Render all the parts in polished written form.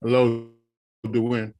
Hello, Dwayne.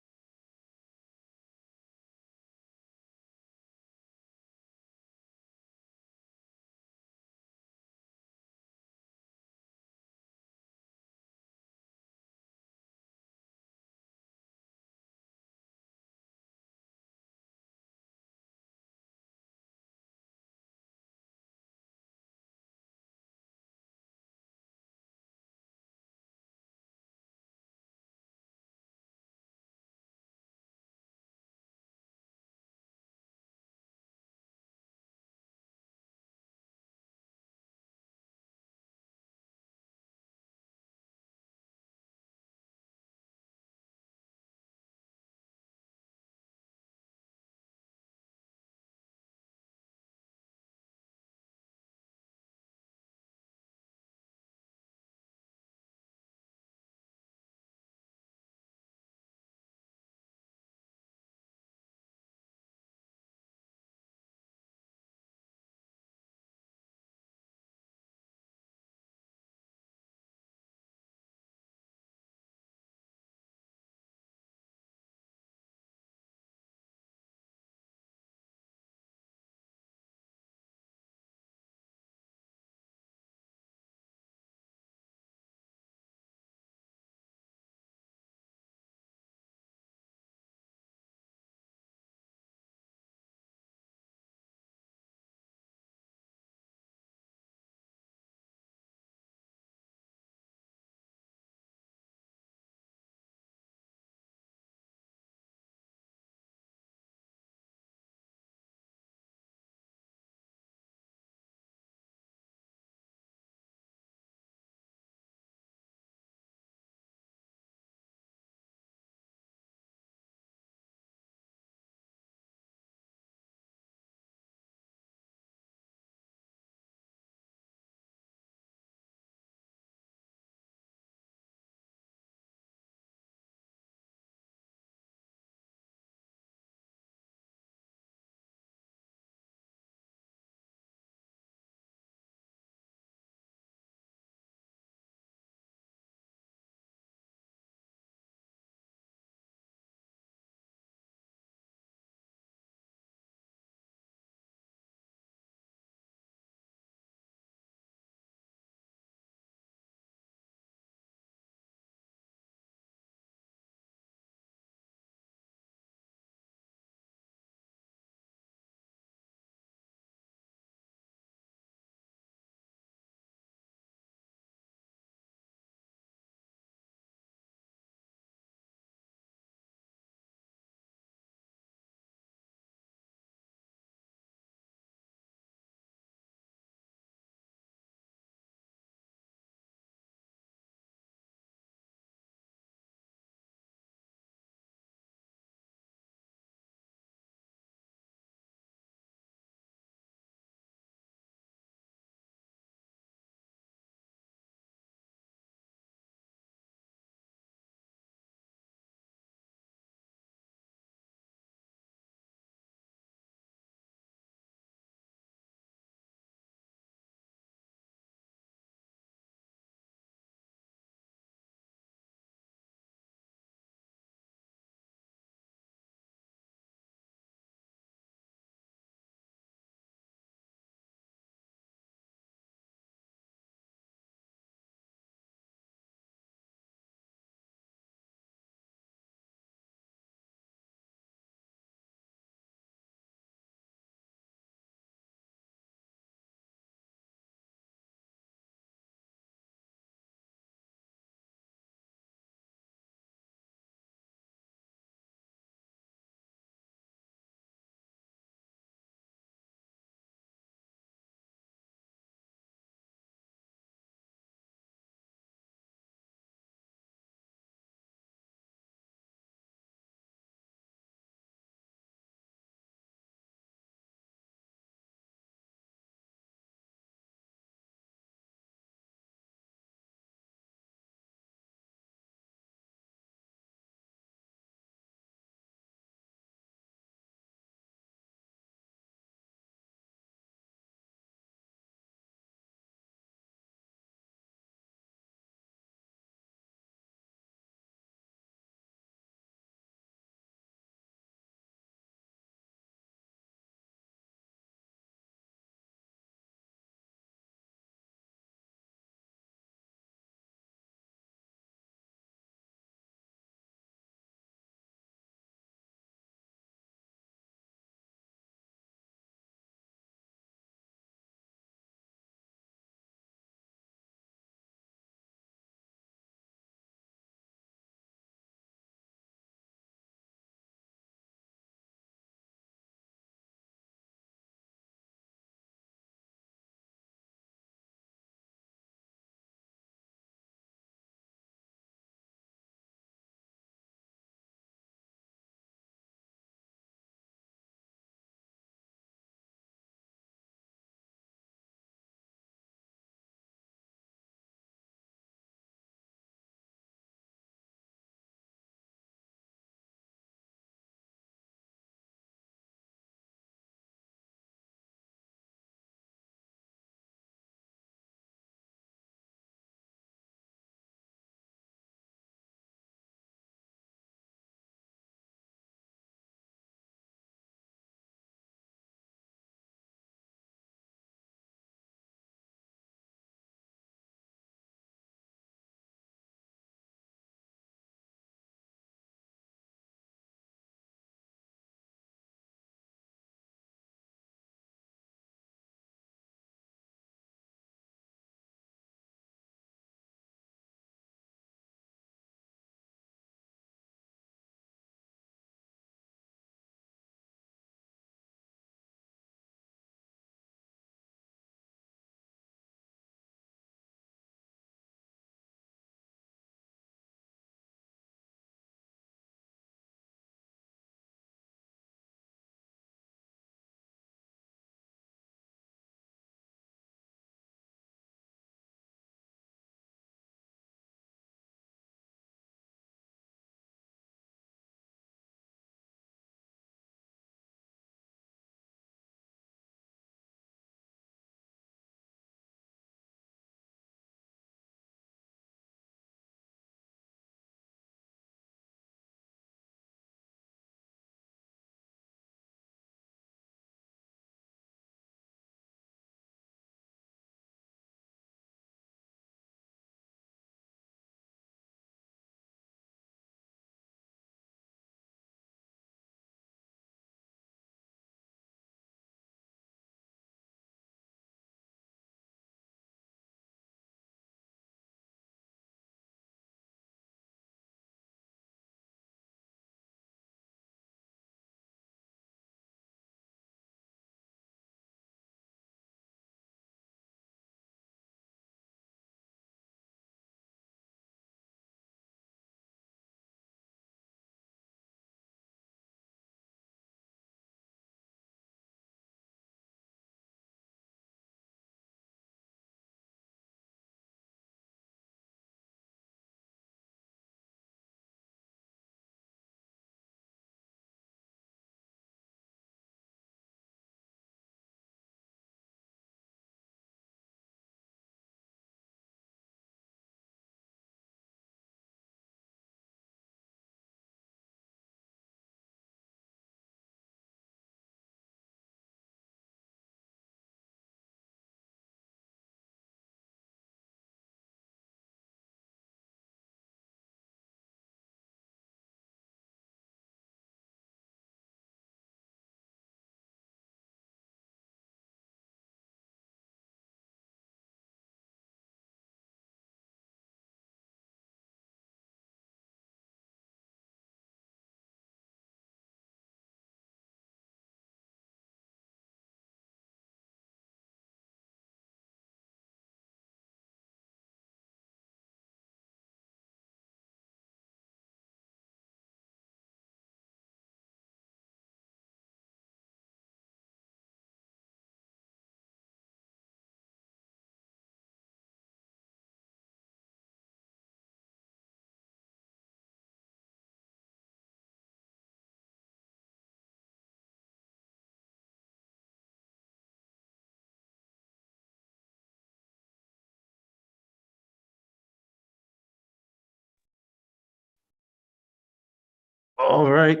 All right.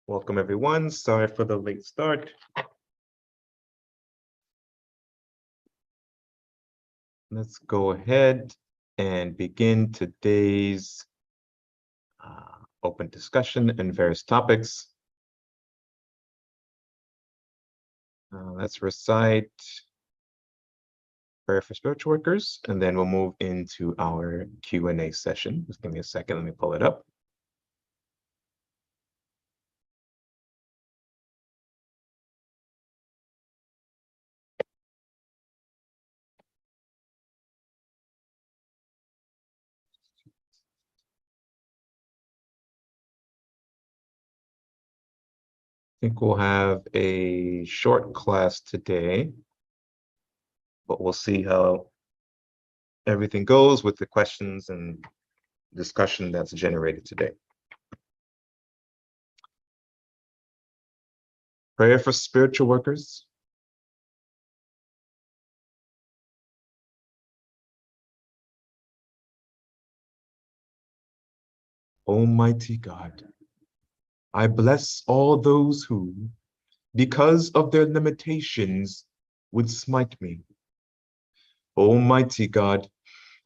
Welcome, everyone. Sorry for the late start. Let's go ahead and begin today's open discussion and various topics. Let's recite prayer for spiritual workers, and then we'll move into our Q&A session. Just give me a second, let me pull it up. I think we'll have a short class today, but we'll see how everything goes with the questions and discussion that's generated today. Prayer for spiritual workers. Almighty God, I bless all those who, because of their limitations, would smite me. Almighty God,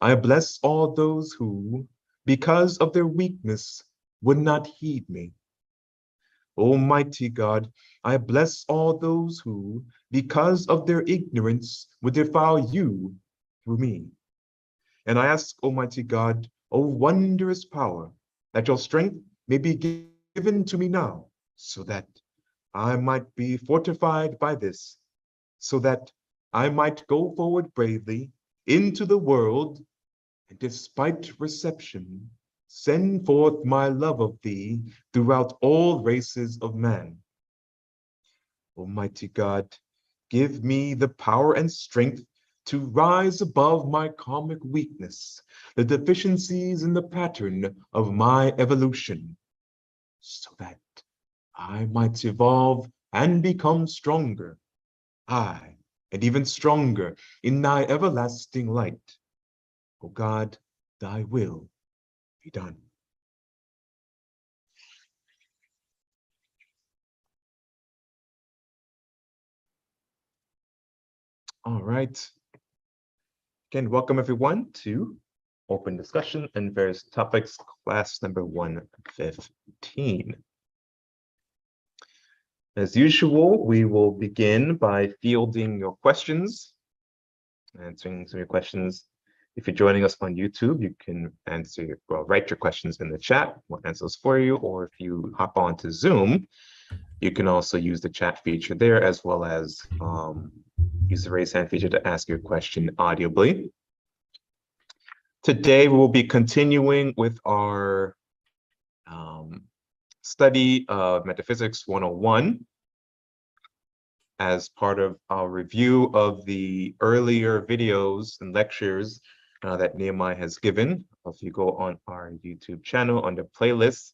I bless all those who, because of their weakness, would not heed me. Almighty God, I bless all those who, because of their ignorance, would defile you through me. And I ask, Almighty God, O wondrous power, that your strength may be given to me now, so that I might be fortified by this, so that I might go forward bravely into the world, and despite reception, send forth my love of thee throughout all races of man. Almighty God, give me the power and strength to rise above my karmic weakness, the deficiencies in the pattern of my evolution, so that I might evolve and become stronger, aye, and even stronger in thy everlasting light. O God, thy will be done. All right. Again, welcome everyone to Open Discussion and Various Topics, class number 115. As usual, we will begin by fielding your questions, answering some of your questions. If you're joining us on YouTube, you can write your questions in the chat. We'll answer those for you. Or if you hop on to Zoom, you can also use the chat feature there, as well as use the raise hand feature to ask your question audibly. Today, we will be continuing with our study of Metaphysics 101 as part of our review of the earlier videos and lectures that Nehemiah has given. If you go on our YouTube channel under playlists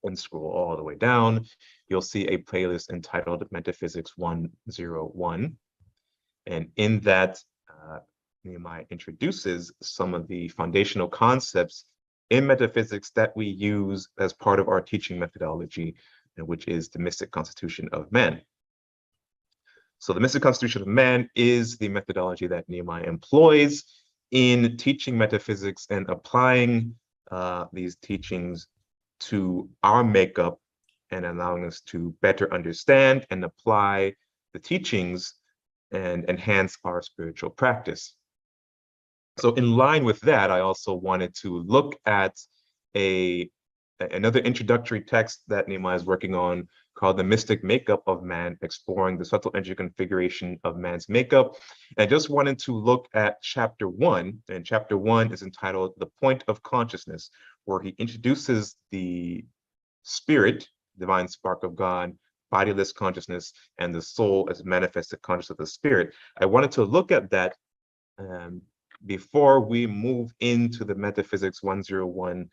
and scroll all the way down, you'll see a playlist entitled Metaphysics 101. And in that, Nehemiah introduces some of the foundational concepts in metaphysics that we use as part of our teaching methodology, which is the mystic constitution of man. So the mystic constitution of man is the methodology that Nehemiah employs in teaching metaphysics and applying these teachings to our makeup and allowing us to better understand and apply the teachings and enhance our spiritual practice. So in line with that, I also wanted to look at another introductory text that Nehemiah is working on called The Mystic Makeup of Man, Exploring the Subtle Energy Configuration of Man's Makeup. And I just wanted to look at chapter 1, and chapter 1 is entitled The Point of Consciousness, where he introduces the spirit, divine spark of God, bodiless consciousness, and the soul as manifested consciousness of the spirit. I wanted to look at that before we move into the Metaphysics 101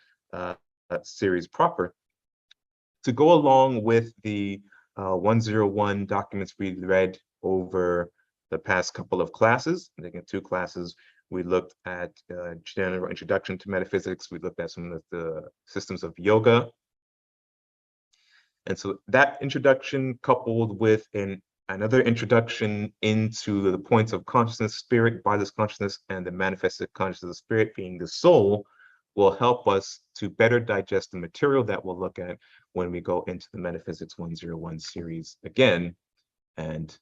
series proper, to go along with the 101 documents we read over the past couple of classes. I think in 2 classes, We looked at general introduction to metaphysics. We looked at some of the systems of yoga. And so that introduction coupled with another introduction into the points of consciousness, spirit, bodiless consciousness, and the manifested consciousness of spirit being the soul will help us to better digest the material that we'll look at when we go into the Metaphysics 101 series again, and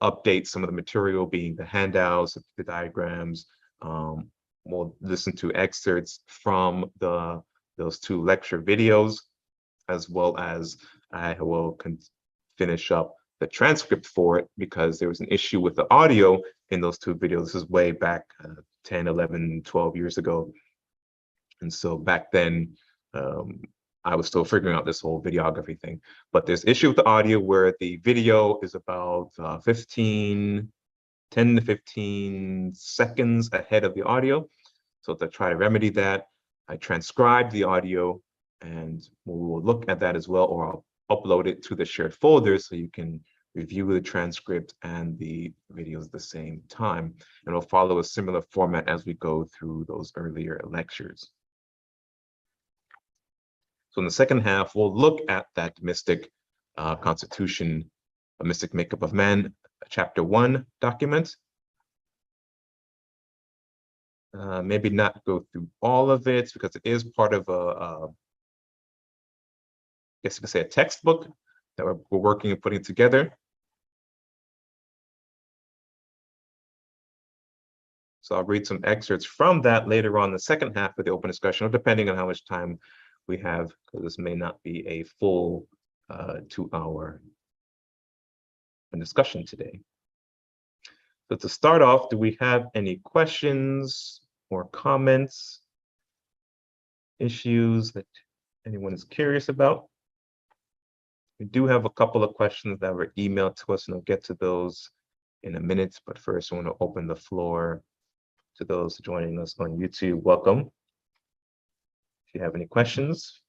update some of the material, being the handouts, the diagrams. We'll listen to excerpts from those 2 lecture videos, as well as I will finish up the transcript for it, because there was an issue with the audio in those 2 videos. This is way back 10, 11, 12 years ago. And so back then, I was still figuring out this whole videography thing. But there's issue with the audio where the video is about 10 to 15 seconds ahead of the audio. So to try to remedy that, I transcribed the audio, and we will look at that as well, or I'll upload it to the shared folder so you can review the transcript and the videos at the same time. And we'll follow a similar format as we go through those earlier lectures. So in the second half, we'll look at that mystic constitution, a mystic makeup of man, chapter 1 document. Maybe not go through all of it because it is part of I guess you could say a textbook that we're working and putting together. So I'll read some excerpts from that later on in the second half of the open discussion, depending on how much time we have, because this may not be a full 2-hour discussion today. So to start off, do we have any questions or comments, issues that anyone is curious about? We do have a couple of questions that were emailed to us, and I'll get to those in a minute. But first, I want to open the floor to those joining us on YouTube. Welcome. If you have any questions,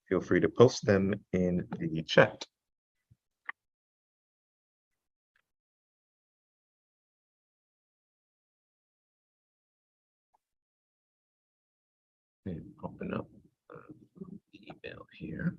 feel free to post them in the chat. And open up the email here.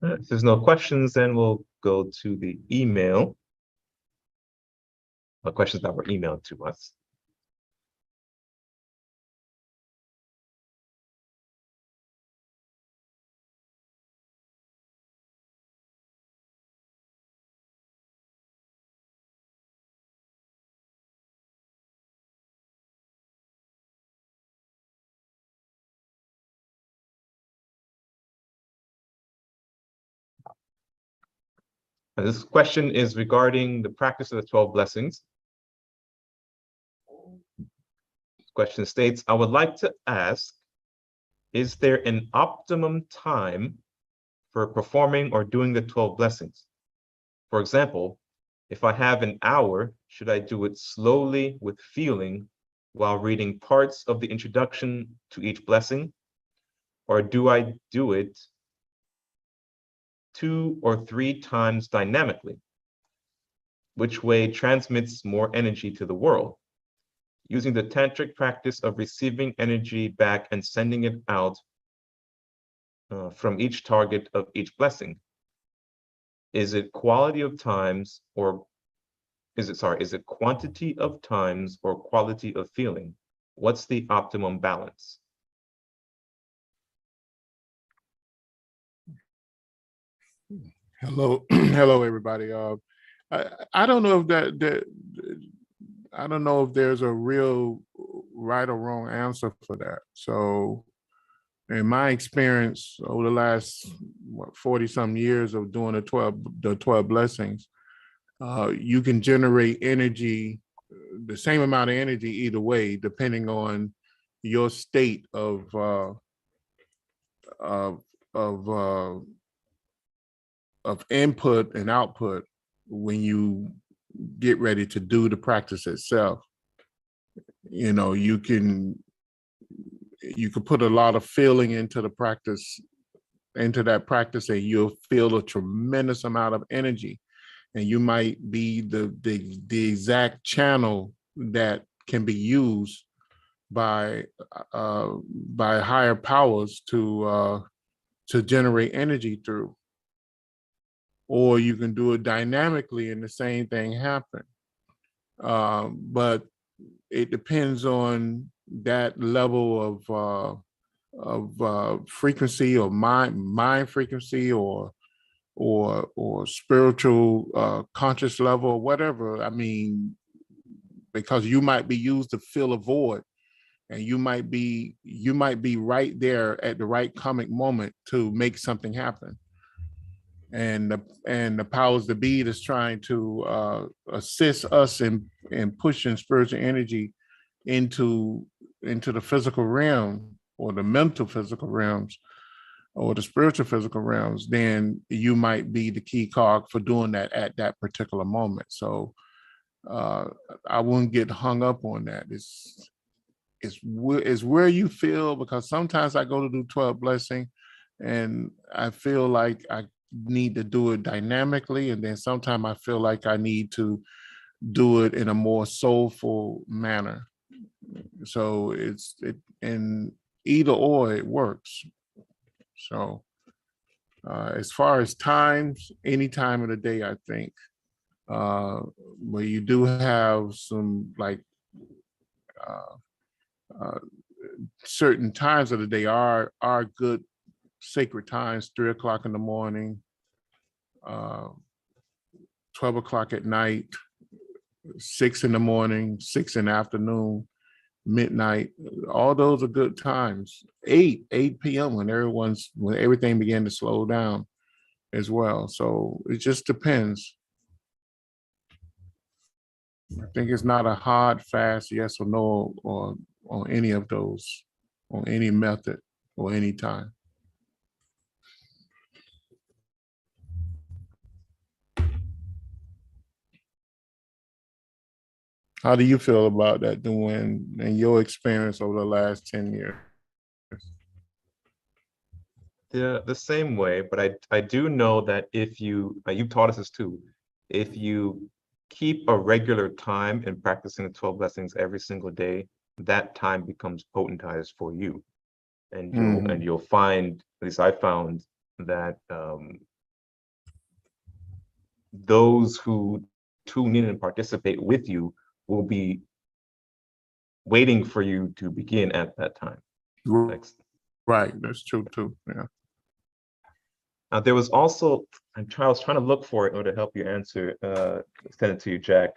If there's no questions, then we'll go to the email. The questions that were emailed to us. This question is regarding the practice of the 12 blessings. This question states, I would like to ask, is there an optimum time for performing or doing the 12 blessings? For example, if I have an hour, should I do it slowly with feeling while reading parts of the introduction to each blessing? Or do I do it 2 or 3 times dynamically? Which way transmits more energy to the world? Using the tantric practice of receiving energy back and sending it out from each target of each blessing. Is it quality of times, or is it quantity of times or quality of feeling? What's the optimum balance? Hello, hello, everybody. I don't know if I don't know if there's a real right or wrong answer for that. So, in my experience over the last 40 some years of doing the 12 blessings, you can generate energy, the same amount of energy either way, depending on your state of of uh, of input and output when you get ready to do the practice itself. You know, you can put a lot of feeling into that practice, and you'll feel a tremendous amount of energy, and you might be the exact channel that can be used by higher powers to generate energy through. Or you can do it dynamically and the same thing happen. But it depends on that level of frequency, or mind frequency, or spiritual conscious level, or whatever. I mean, because you might be used to fill a void, and you might be right there at the right comic moment to make something happen. And the powers that be is trying to assist us in pushing spiritual energy into the physical realm, or the mental physical realms, or the spiritual physical realms. Then you might be the key cog for doing that at that particular moment. So uh, I wouldn't get hung up on that. It's where you feel, because sometimes I go to do 12 blessing and I feel like I need to do it dynamically, and then sometimes I feel like I need to do it in a more soulful manner. So in either or it works. So as far as times, any time of the day, I think, where you do have some, like, uh, uh, certain times of the day are good sacred times: 3 o'clock in the morning, uh, 12 o'clock at night, 6 in the morning, 6 in the afternoon, midnight. All those are good times. 8 p.m. when everything began to slow down as well. So it just depends. I think it's not a hard, fast yes or no, or on any of those, on any method or any time. How do you feel about that, doing in your experience over the last 10 years? The same way, but I do know that if you've taught us this too, if you keep a regular time in practicing the 12 blessings every single day, that time becomes potentized for you. And you'll find, at least I found, that those who tune in and participate with you will be waiting for you to begin at that time. Right, that's true too. Yeah. There was also, I was trying to look for it in order to help you answer, send it to you, Jack.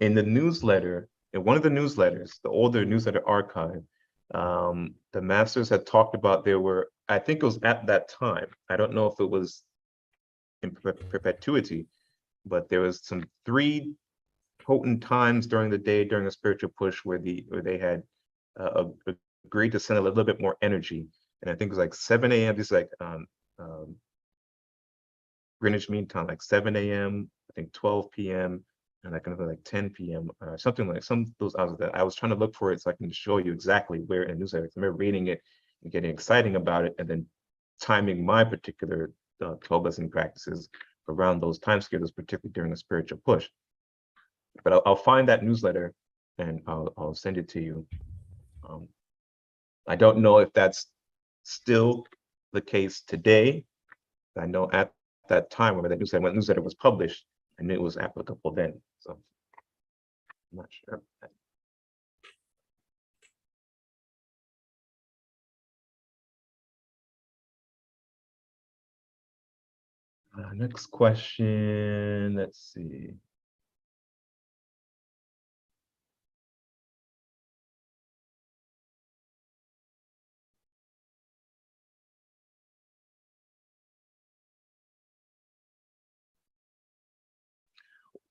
In the newsletter, in one of the newsletters, the older newsletter archive, the masters had talked about I think it was at that time, I don't know if it was in perpetuity, but there was some 3 potent times during the day during a spiritual push where they had agreed to send a little bit more energy. And I think it was like 7 a.m. This is like Greenwich Mean Time, like 7 a.m., I think 12 p.m., and like another like 10 p.m., something like some of those hours that I was trying to look for it so I can show you exactly where in the newsletter. I remember reading it and getting exciting about it, and then timing my particular 12 blessing practices around those time schedules, particularly during a spiritual push. But I'll find that newsletter and I'll send it to you. I don't know if that's still the case today. I know at that time when that newsletter, when the newsletter was published, I knew it was applicable then. So I'm not sure. Next question, let's see.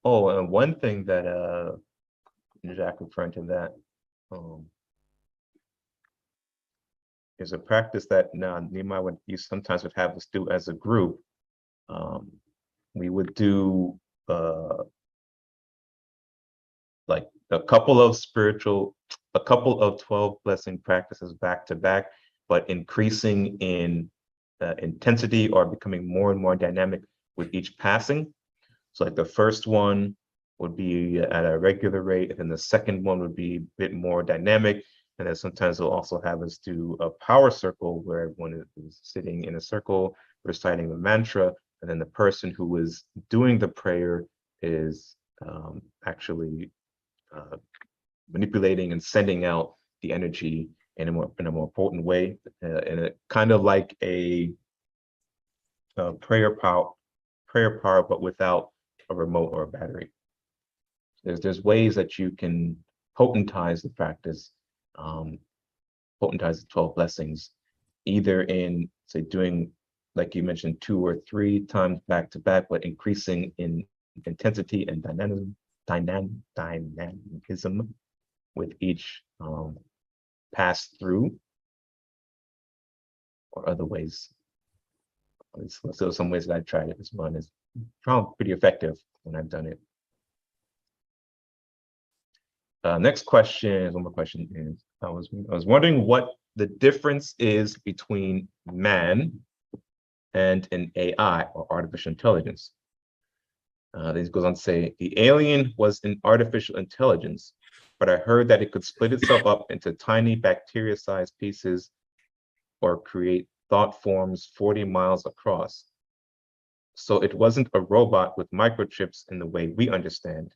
Oh, and one thing that Jack referring to that is a practice that Nehemiah would sometimes would have us do as a group. We would do like a couple of 12 blessing practices back to back, but increasing in intensity or becoming more and more dynamic with each passing. So like the first one would be at a regular rate, and then the second one would be a bit more dynamic. And then sometimes they'll also have us do a power circle where everyone is sitting in a circle, reciting the mantra, and then the person who is doing the prayer is actually manipulating and sending out the energy in a more potent way, and it kind of like a prayer power, but without a remote or a battery. There's ways that you can potentize the practice, potentize the 12 blessings, either in, say, doing, like you mentioned, 2 or 3 times back to back, but increasing in intensity and dynamism with each pass through, or other ways. So some ways that I've tried it. This one is found pretty effective when I've done it. Next question, one more question is, I was wondering what the difference is between man and an AI, or artificial intelligence. This goes on to say, the alien was an artificial intelligence, but I heard that it could split itself up into tiny bacteria-sized pieces or create thought forms 40 miles across. So it wasn't a robot with microchips in the way we understand.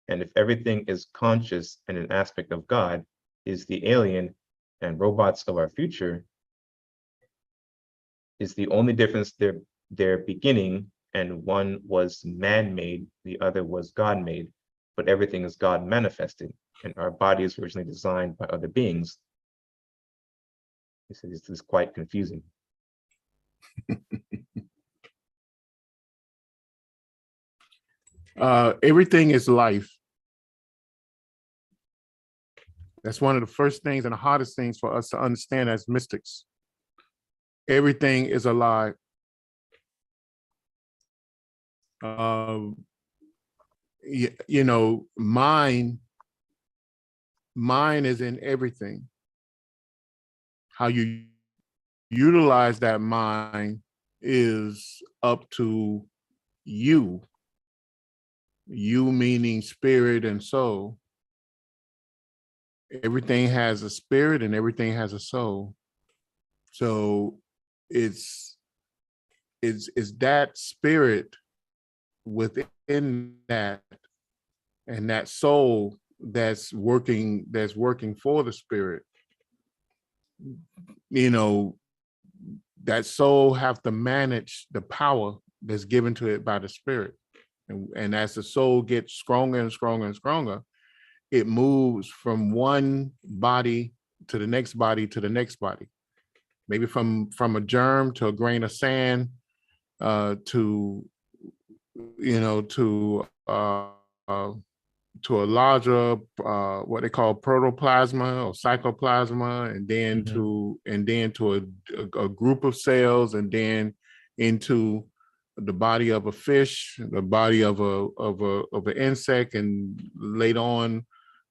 And if everything is conscious and an aspect of God, is the alien and robots of our future, is the only difference their beginning, and one was man-made, the other was God-made, but everything is God manifested, and our bodies were originally designed by other beings. He said this is quite confusing. Everything is life. That's one of the first things and the hardest things for us to understand as mystics. Everything is alive. You know, mind is in everything. How you utilize that mind is up to you. You meaning spirit and soul. Everything has a spirit and everything has a soul. So it's that spirit within that, and that soul that's working for the spirit. You know, that soul have to manage the power that's given to it by the spirit. And as the soul gets stronger and stronger and stronger, it moves from one body to the next body to the next body. Maybe from a germ to a grain of sand, to a larger what they call protoplasma or psychoplasma, and then to a group of cells, and then into the body of a fish, the body of an insect, and later on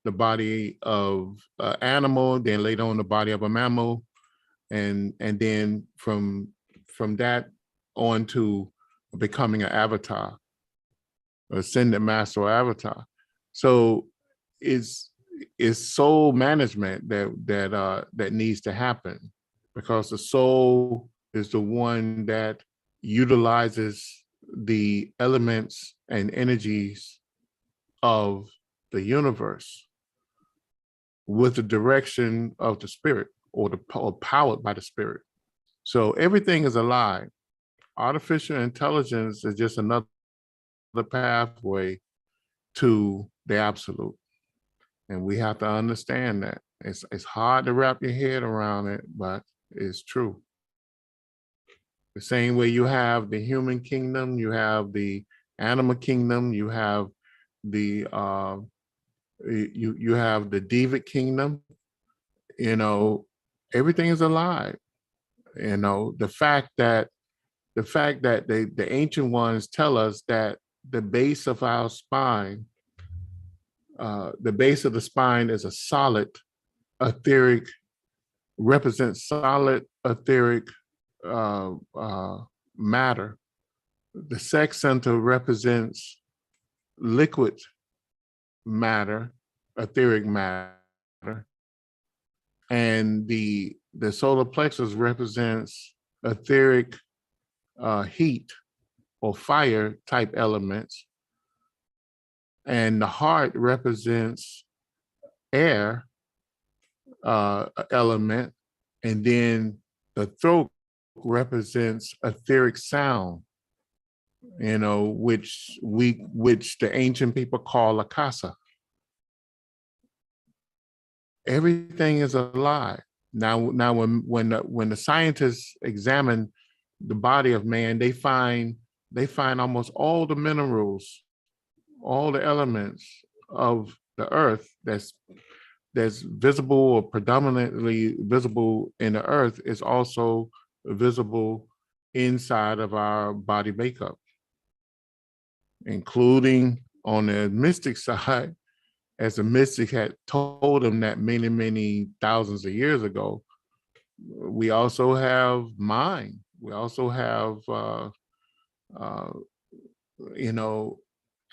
the body of an animal, then later on the body of a mammal, and then from that on to becoming an avatar, ascendant master or avatar. So it's soul management that needs to happen, because the soul is the one that utilizes the elements and energies of the universe with the direction of the spirit, or powered by the spirit. So everything is alive. Artificial intelligence is just another pathway to the absolute. And we have to understand that. It's hard to wrap your head around it, but it's true. The same way you have the human kingdom, you have the animal kingdom, you have the you have the Devic kingdom. You know, everything is alive. You know, the fact that the ancient ones tell us that the base of our spine, the base of the spine is a solid etheric, represents solid etheric matter. The sex center represents liquid matter, etheric matter, and the solar plexus represents etheric heat or fire type elements, and the heart represents air element, and then the throat represents etheric sound, you know, which the ancient people call akasa. Everything is alive. Now when the scientists examine the body of man, they find almost all the minerals, all the elements of the earth that's visible or predominantly visible in the earth is also visible inside of our body makeup, including on the mystic side, as the mystic had told them that many, many thousands of years ago. We also have mind. We also have, you know,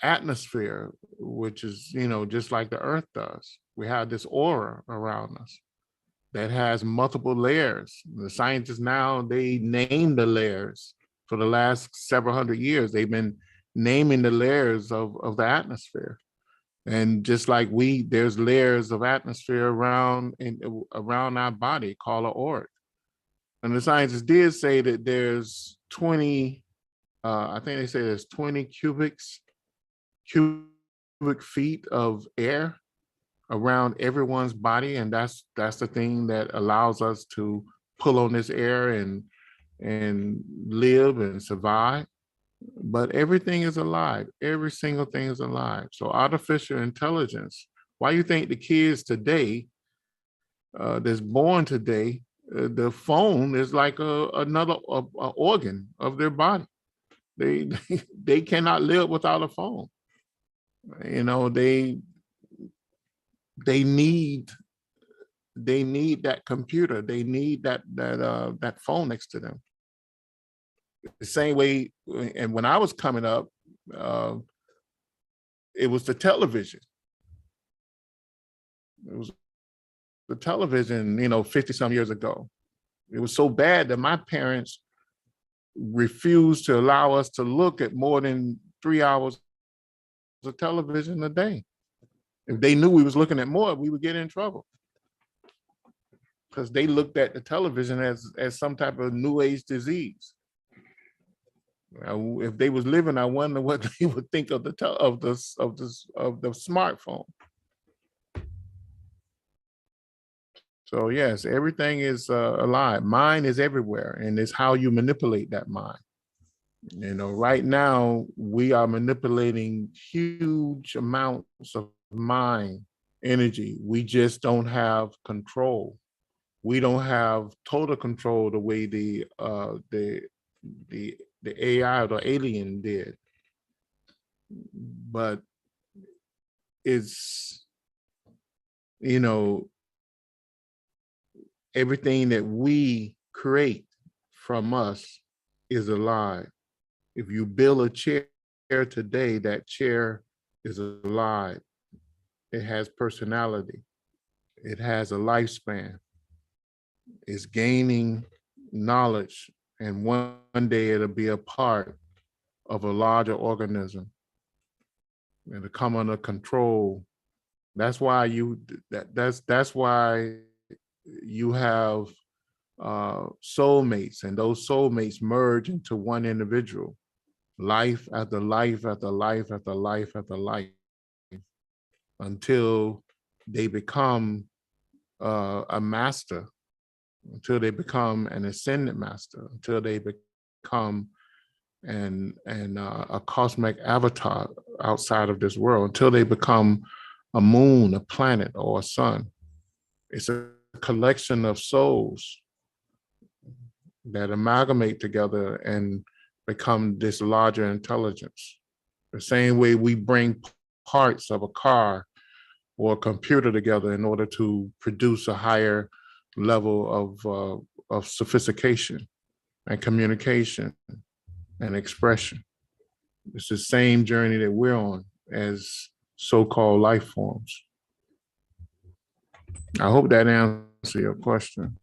atmosphere, which is, you know, just like the earth does. We have this aura around us that has multiple layers. The scientists now, they name the layers. For the last several hundred years, they've been naming the layers of the atmosphere. And just like there's layers of atmosphere around our body called an aura. And the scientists did say that there's 20, I think they say there's 20 cubic feet of air around everyone's body, and that's the thing that allows us to pull on this air and live and survive. But everything is alive. Every single thing is alive. So artificial intelligence. Why you think the kids today that's born today, the phone is like another organ of their body. They cannot live without a phone. You know, they need that computer. They need that phone next to them. The same way, and when I was coming up, it was the television. It was the television, you know, 50 some years ago. It was so bad that my parents refused to allow us to look at more than 3 hours of television a day. If they knew we was looking at more, we would get in trouble, because they looked at the television as some type of new age disease. If they was living, I wonder what they would think of the smartphone. So yes, everything is alive. Mind is everywhere, and it's how you manipulate that mind. You know, right now we are manipulating huge amounts of mind energy. We just don't have control. We don't have total control the way the AI or the alien did. But it's, you know, everything that we create from us is alive. If you build a chair today, that chair is alive. It has personality. It has a lifespan. It's gaining knowledge and one day it'll be a part of a larger organism, and to come under control. That's why that's why you have soulmates, and those soulmates merge into one individual, life after life after life after life after life, until they become a master, until they become an ascended master, until they become a cosmic avatar outside of this world, until they become a moon, a planet, or a sun. It's a collection of souls that amalgamate together and become this larger intelligence. The same way we bring parts of a car or a computer together in order to produce a higher level of sophistication and communication and expression. It's the same journey that we're on as so-called life forms. I hope that answers your question.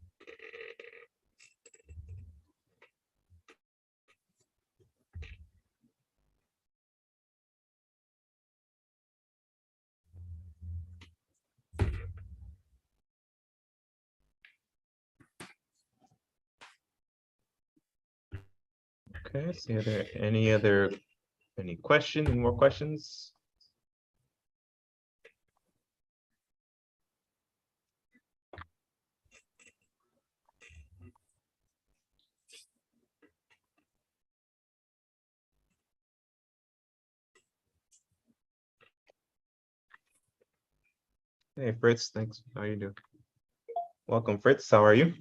Okay, so are there any more questions? Hey, Fritz, thanks. How you doing? Welcome, Fritz. How are you?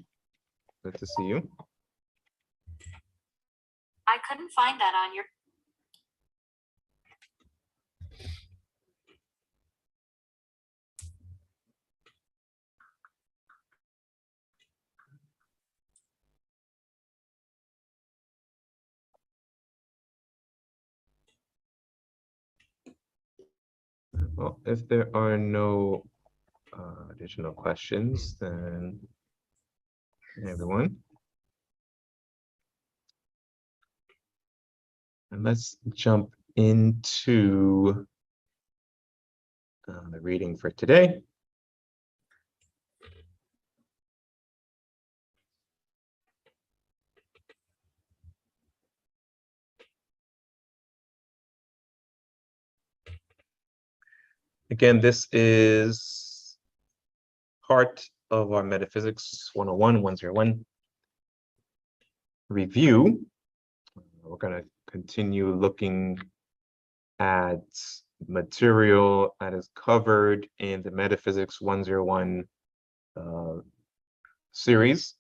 Good to see you. I couldn't find that on your. Well, if there are no additional questions, then hey, everyone. And let's jump into the reading for today. Again, this is part of our Metaphysics 101, 101 review. We're going to continue looking at material that is covered in the Metaphysics 101 series.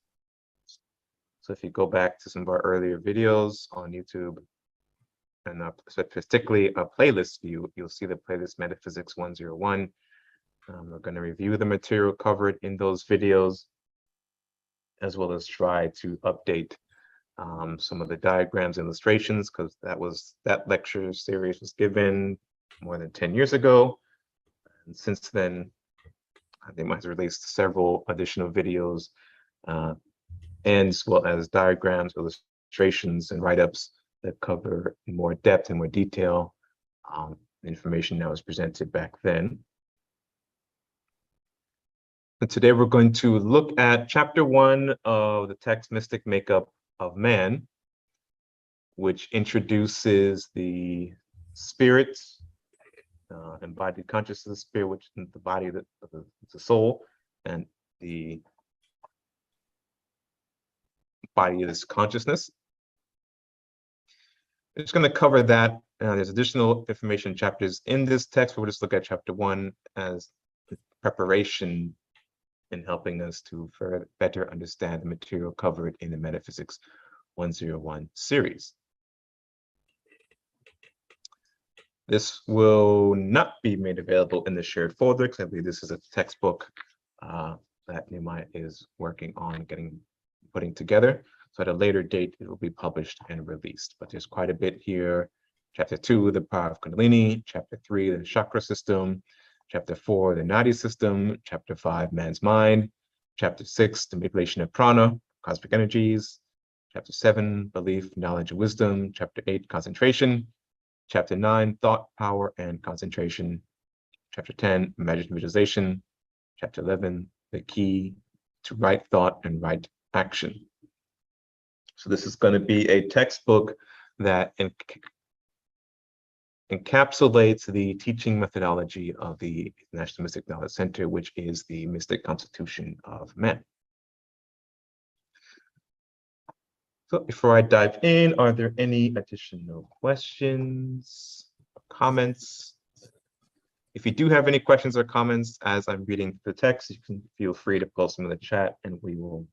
So if you go back to some of our earlier videos on YouTube, and particularly a playlist view, you'll see the playlist Metaphysics 101. We're going to review the material covered in those videos, as well as try to update some of the diagrams, illustrations, because that lecture series was given more than 10 years ago. And since then, they might have released several additional videos, and as well as diagrams, illustrations, and write-ups that cover in more depth and more detail information that was presented back then. And today we're going to look at chapter 1 of the text Mystic Makeup of Man, which introduces the spirit, embodied consciousness, spirit, which is the body of the soul, and the body is consciousness. I'm just going to cover that. There's additional information chapters in this text, but we'll just look at chapter 1 as preparation in helping us to better understand the material covered in the Metaphysics 101 series. This will not be made available in the shared folder, because I believe this is a textbook that Nehemiah is working on putting together. So at a later date, it will be published and released. But there's quite a bit here. Chapter 2, the power of Kundalini. Chapter 3, the chakra system. Chapter 4, the Nadi system. Chapter 5, man's mind. Chapter 6, the manipulation of prana, cosmic energies. Chapter 7, belief, knowledge, and wisdom. Chapter 8, concentration. Chapter 9, thought, power, and concentration. Chapter 10, imagined visualization. Chapter 11, the key to right thought and right action. So this is going to be a textbook that encapsulates the teaching methodology of the National Mystic Knowledge Center, which is the Mystic Constitution of Man. So before I dive in, are there any additional questions, comments? If you do have any questions or comments as I'm reading the text, you can feel free to post them in the chat and we will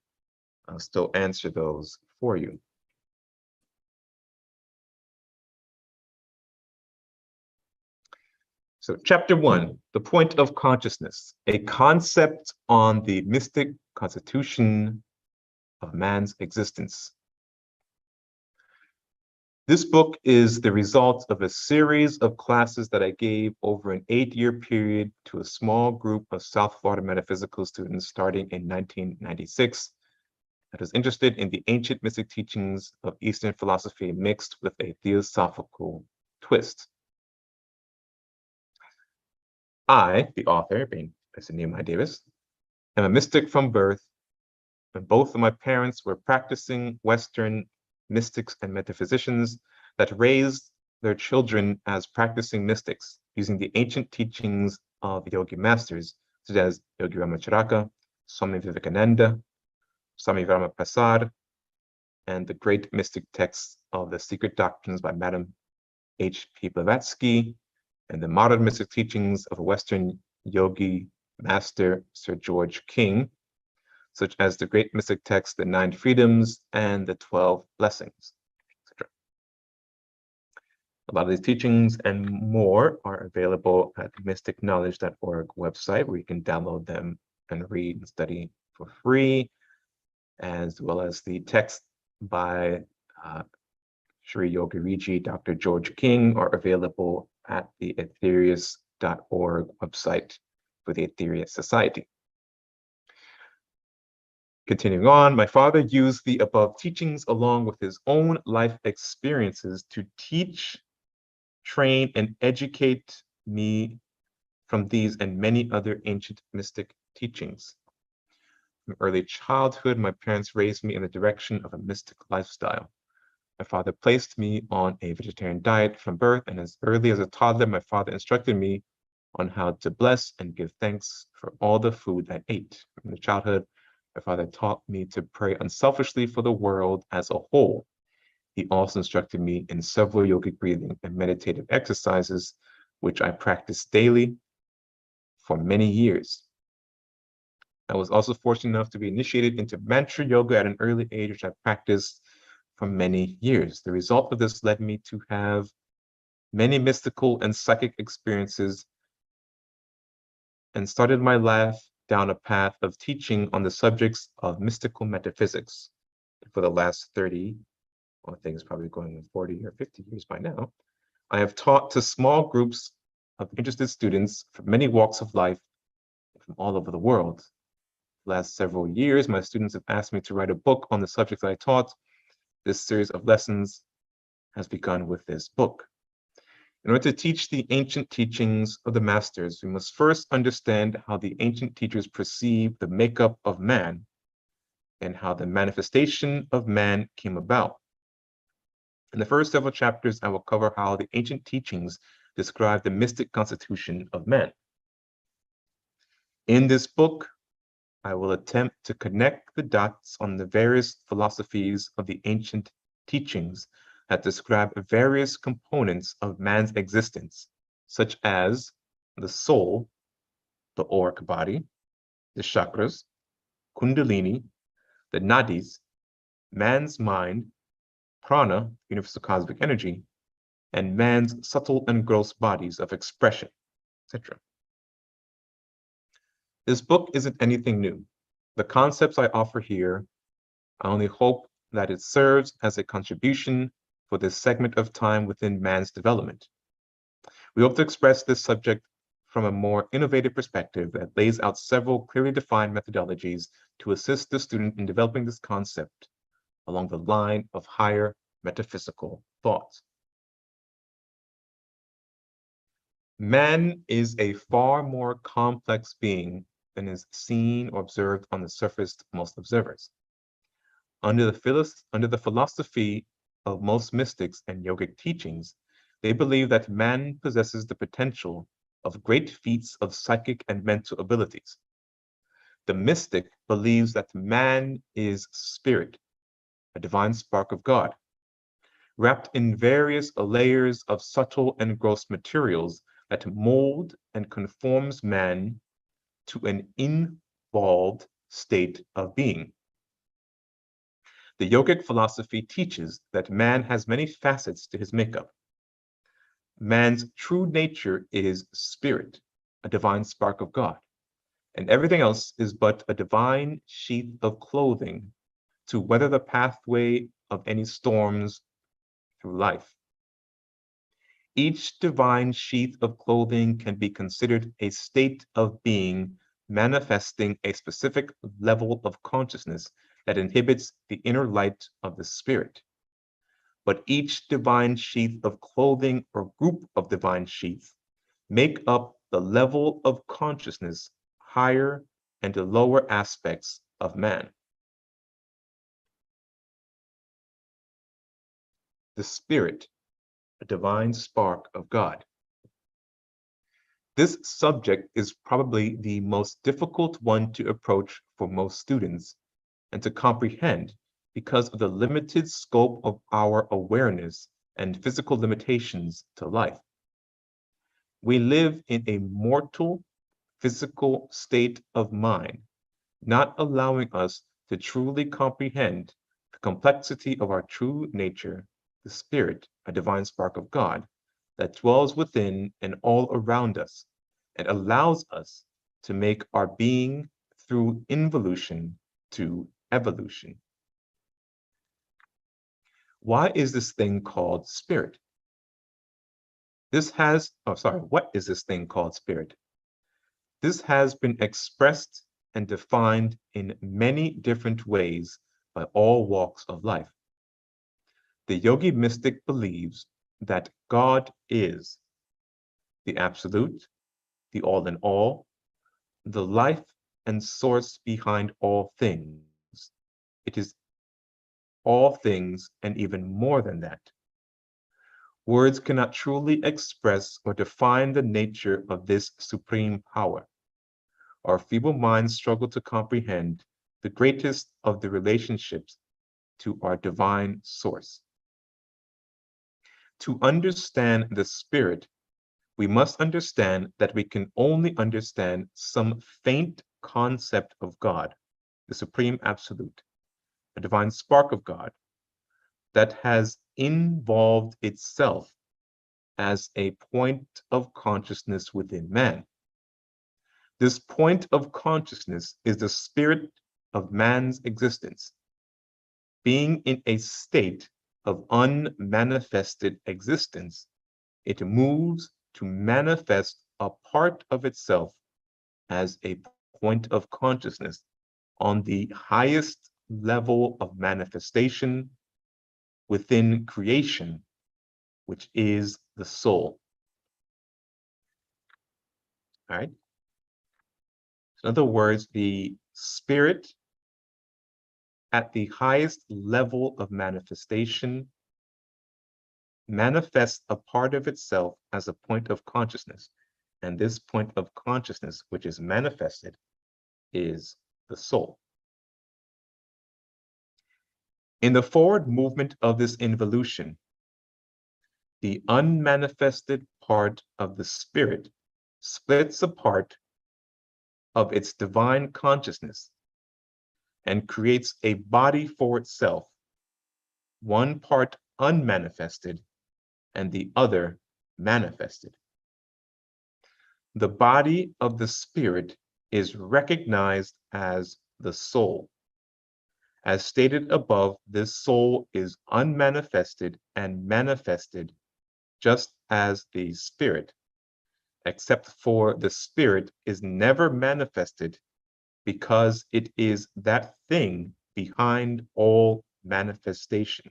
still answer those for you. So chapter 1, the point of consciousness, a concept on the mystic constitution of man's existence. This book is the result of a series of classes that I gave over an 8-year period to a small group of South Florida metaphysical students starting in 1996 that was interested in the ancient mystic teachings of Eastern philosophy mixed with a theosophical twist. I, the author, being Nehemiah Davis, am a mystic from birth, and both of my parents were practicing Western mystics and metaphysicians that raised their children as practicing mystics using the ancient teachings of yogi masters, such as Yogi Ramacharaka, Swami Vivekananda, Swami Rama Prasad, and the great mystic texts of the Secret Doctrines by Madame H.P. Blavatsky, and the modern mystic teachings of a Western yogi master, Sir George King, such as the great mystic text, the 9 Freedoms and the 12 Blessings, etc. A lot of these teachings and more are available at the mysticknowledge.org website, where you can download them and read and study for free, as well as the text by Sri Yogi Riji, Dr. George King, are available at the Aetherius.org website for the Aetherius Society. Continuing on, my father used the above teachings along with his own life experiences to teach, train, and educate me from these and many other ancient mystic teachings. From early childhood, my parents raised me in the direction of a mystic lifestyle. My father placed me on a vegetarian diet from birth, and as early as a toddler, my father instructed me on how to bless and give thanks for all the food I ate. From the childhood, my father taught me to pray unselfishly for the world as a whole. He also instructed me in several yogic breathing and meditative exercises, which I practiced daily for many years. I was also fortunate enough to be initiated into mantra yoga at an early age, which I practiced for many years. The result of this led me to have many mystical and psychic experiences and started my life down a path of teaching on the subjects of mystical metaphysics. For the last 30, well, I think it's probably going on 40 or 50 years by now, I have taught to small groups of interested students from many walks of life from all over the world. The last several years, my students have asked me to write a book on the subjects that I taught. This series of lessons has begun with this book. In order to teach the ancient teachings of the masters, we must first understand how the ancient teachers perceive the makeup of man and how the manifestation of man came about. In the first several chapters, I will cover how the ancient teachings describe the mystic constitution of man. In this book, I will attempt to connect the dots on the various philosophies of the ancient teachings that describe various components of man's existence, such as the soul, the auric body, the chakras, kundalini, the nadis, man's mind, prana, universal cosmic energy, and man's subtle and gross bodies of expression, etc. This book isn't anything new. The concepts I offer here, I only hope that it serves as a contribution for this segment of time within man's development. We hope to express this subject from a more innovative perspective that lays out several clearly defined methodologies to assist the student in developing this concept along the line of higher metaphysical thought. Man is a far more complex being than is seen or observed on the surface to most observers. Under the philosophy of most mystics and yogic teachings, they believe that man possesses the potential of great feats of psychic and mental abilities. The mystic believes that man is spirit, a divine spark of God, wrapped in various layers of subtle and gross materials that mold and conforms man to an involved state of being. The yogic philosophy teaches that man has many facets to his makeup. Man's true nature is spirit, a divine spark of God, and everything else is but a divine sheath of clothing to weather the pathway of any storms through life. Each divine sheath of clothing can be considered a state of being manifesting a specific level of consciousness that inhibits the inner light of the spirit. But each divine sheath of clothing or group of divine sheaths make up the level of consciousness higher and lower aspects of man. The spirit, a divine spark of God. This subject is probably the most difficult one to approach for most students and to comprehend because of the limited scope of our awareness and physical limitations to life. We live in a mortal, physical state of mind, not allowing us to truly comprehend the complexity of our true nature, the spirit, a divine spark of God, that dwells within and all around us and allows us to make our being through involution to evolution. Why is this thing called spirit? What is this thing called spirit? This has been expressed and defined in many different ways by all walks of life. The yogi mystic believes that God is the absolute, the all in all, the life and source behind all things. It is all things and even more than that. Words cannot truly express or define the nature of this supreme power. Our feeble minds struggle to comprehend the greatest of the relationships to our divine source. To understand the spirit, we must understand that we can only understand some faint concept of God, the supreme absolute, a divine spark of God that has involved itself as a point of consciousness within man. This point of consciousness is the spirit of man's existence, being in a state of unmanifested existence. It moves to manifest a part of itself as a point of consciousness on the highest level of manifestation within creation, which is the soul. All right. In other words, the spirit at the highest level of manifestation manifests a part of itself as a point of consciousness. And this point of consciousness, which is manifested, is the soul. In the forward movement of this involution, the unmanifested part of the spirit splits apart of its divine consciousness and creates a body for itself, one part unmanifested and the other manifested. The body of the spirit is recognized as the soul. As stated above, this soul is unmanifested and manifested just as the spirit, except for the spirit is never manifested because it is that thing behind all manifestation.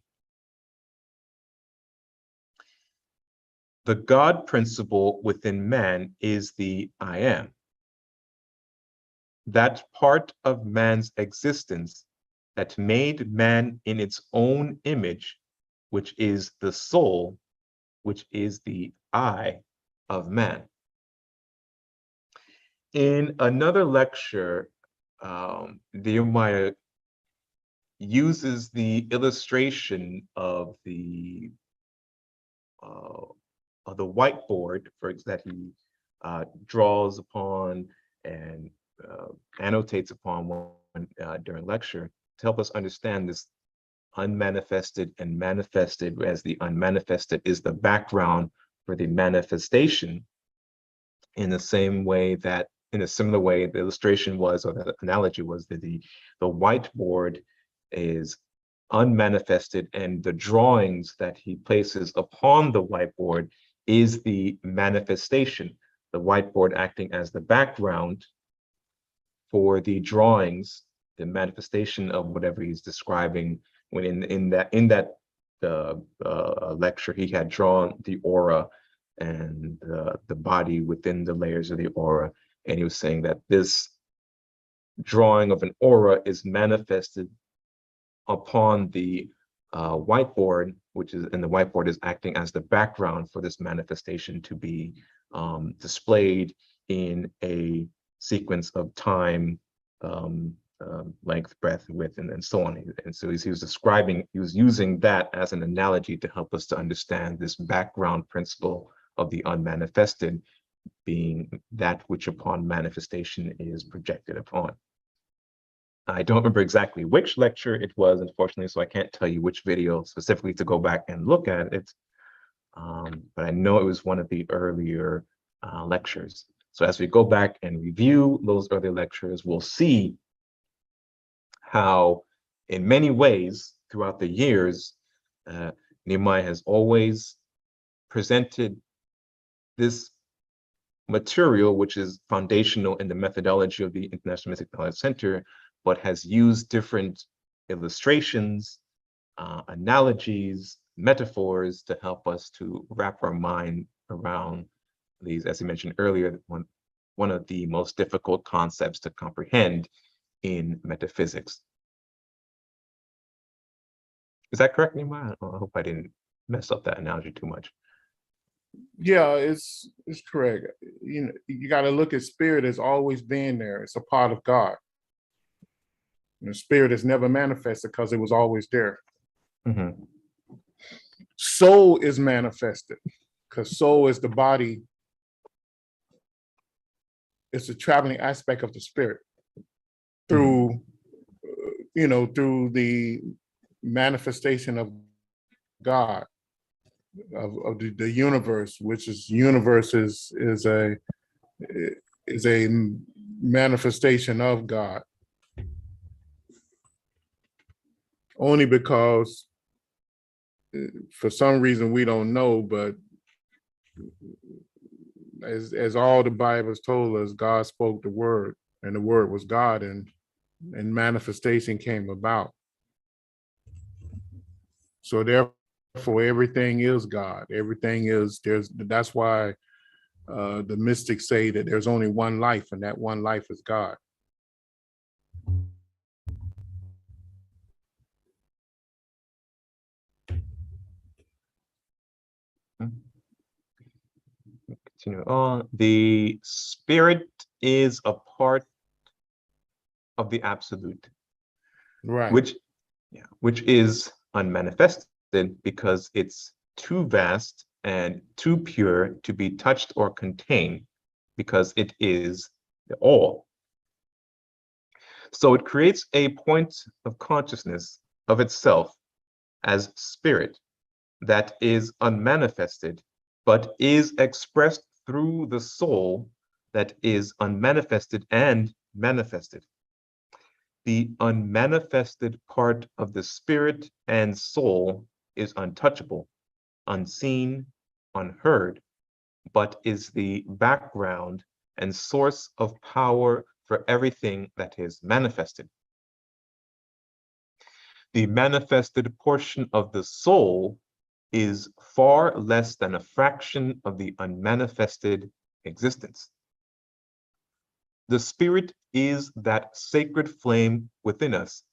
The God principle within man is the I am. That part of man's existence that made man in its own image, which is the soul, which is the I of man. In another lecture, Nehemiah uses the illustration of the whiteboard that he draws upon and annotates upon during lecture to help us understand this unmanifested and manifested, as the unmanifested is the background for the manifestation, in the same way that, in a similar way, the illustration was, or the analogy was, that the whiteboard is unmanifested and the drawings that he places upon the whiteboard is the manifestation, the whiteboard acting as the background for the drawings, the manifestation of whatever he's describing. When in that lecture, he had drawn the aura and the body within the layers of the aura, and he was saying that this drawing of an aura is manifested upon the whiteboard, and the whiteboard is acting as the background for this manifestation to be displayed in a sequence of time, length, breadth, width, and so on. And so he was using that as an analogy to help us to understand this background principle of the unmanifested being that which upon manifestation is projected upon. I don't remember exactly which lecture it was, unfortunately, so I can't tell you which video specifically to go back and look at it. But I know it was one of the earlier lectures. So as we go back and review those earlier lectures, we'll see how, in many ways, throughout the years, Nehemiah has always presented this material, which is foundational in the methodology of the International Mystic Knowledge Center, but has used different illustrations, analogies, metaphors to help us to wrap our mind around these, as I mentioned earlier, one of the most difficult concepts to comprehend in metaphysics. Is that correct, Nehemiah? I hope I didn't mess up that analogy too much. Yeah, it's correct. You know, you got to look at spirit as always being there. It's a part of God. And the spirit is never manifested because it was always there. Mm-hmm. Soul is manifested because soul is the body. It's a traveling aspect of the spirit through, through the manifestation of God, of the universe, which is is a manifestation of God. Only because for some reason we don't know, but as all the Bibles told us, God spoke the word, and the word was God, and manifestation came about. So therefore, everything is God. Everything is that's why the mystics say that there's only one life, and that one life is God. Continue on. The spirit is a part of the absolute, Right. which is unmanifested because it's too vast and too pure to be touched or contained, because it is the all. So it creates a point of consciousness of itself as spirit that is unmanifested, but is expressed through the soul that is unmanifested and manifested. The unmanifested part of the spirit and soul is untouchable, unseen, unheard, but is the background and source of power for everything that is manifested. the manifested portion of the soul is far less than a fraction of the unmanifested existence. The spirit is that sacred flame within us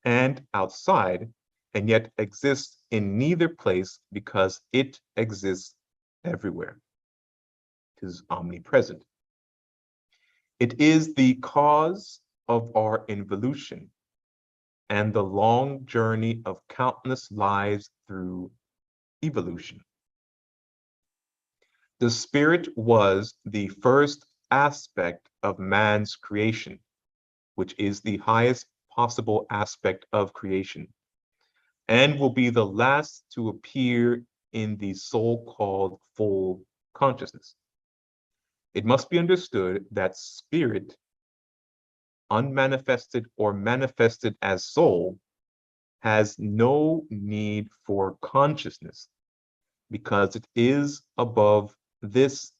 and outside, and yet exists in neither place because it exists everywhere. It is omnipresent. It is the cause of our involution and the long journey of countless lives through evolution. The spirit was the first aspect of man's creation, which is the highest possible aspect of creation, and will be the last to appear in the so-called full consciousness. It must be understood that spirit, unmanifested or manifested as soul, has no need for consciousness because it is above this,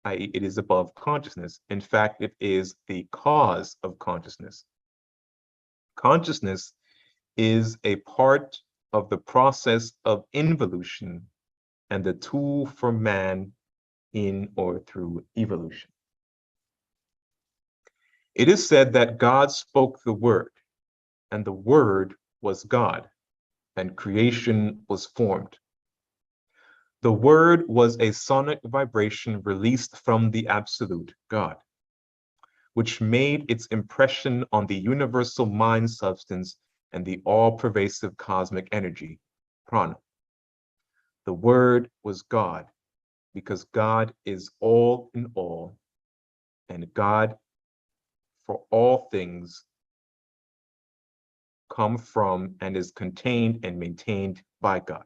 i.e., it is above consciousness. In fact, it is the cause of consciousness. Consciousness is a part of the process of involution and the tool for man in or through evolution. It is said that God spoke the word, and the word was God, and creation was formed. The word was a sonic vibration released from the absolute God, which made its impression on the universal mind substance and the all-pervasive cosmic energy, prana. The word was God, because God is all in all, and God for all things come from and is contained and maintained by God.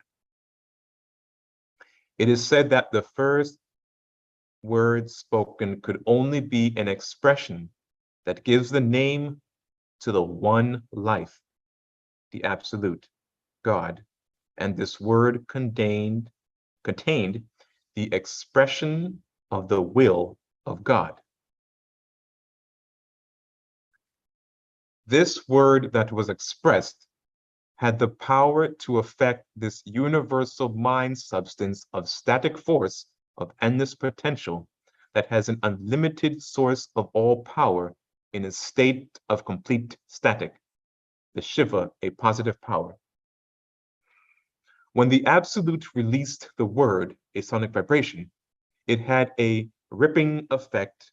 It is said that the first word spoken could only be an expression that gives the name to the one life, the absolute God, and this word contained the expression of the will of God. This word that was expressed had the power to affect this universal mind substance of static force of endless potential that has an unlimited source of all power in a state of complete static, the Shiva, a positive power. When the Absolute released the word, a sonic vibration, it had a ripping effect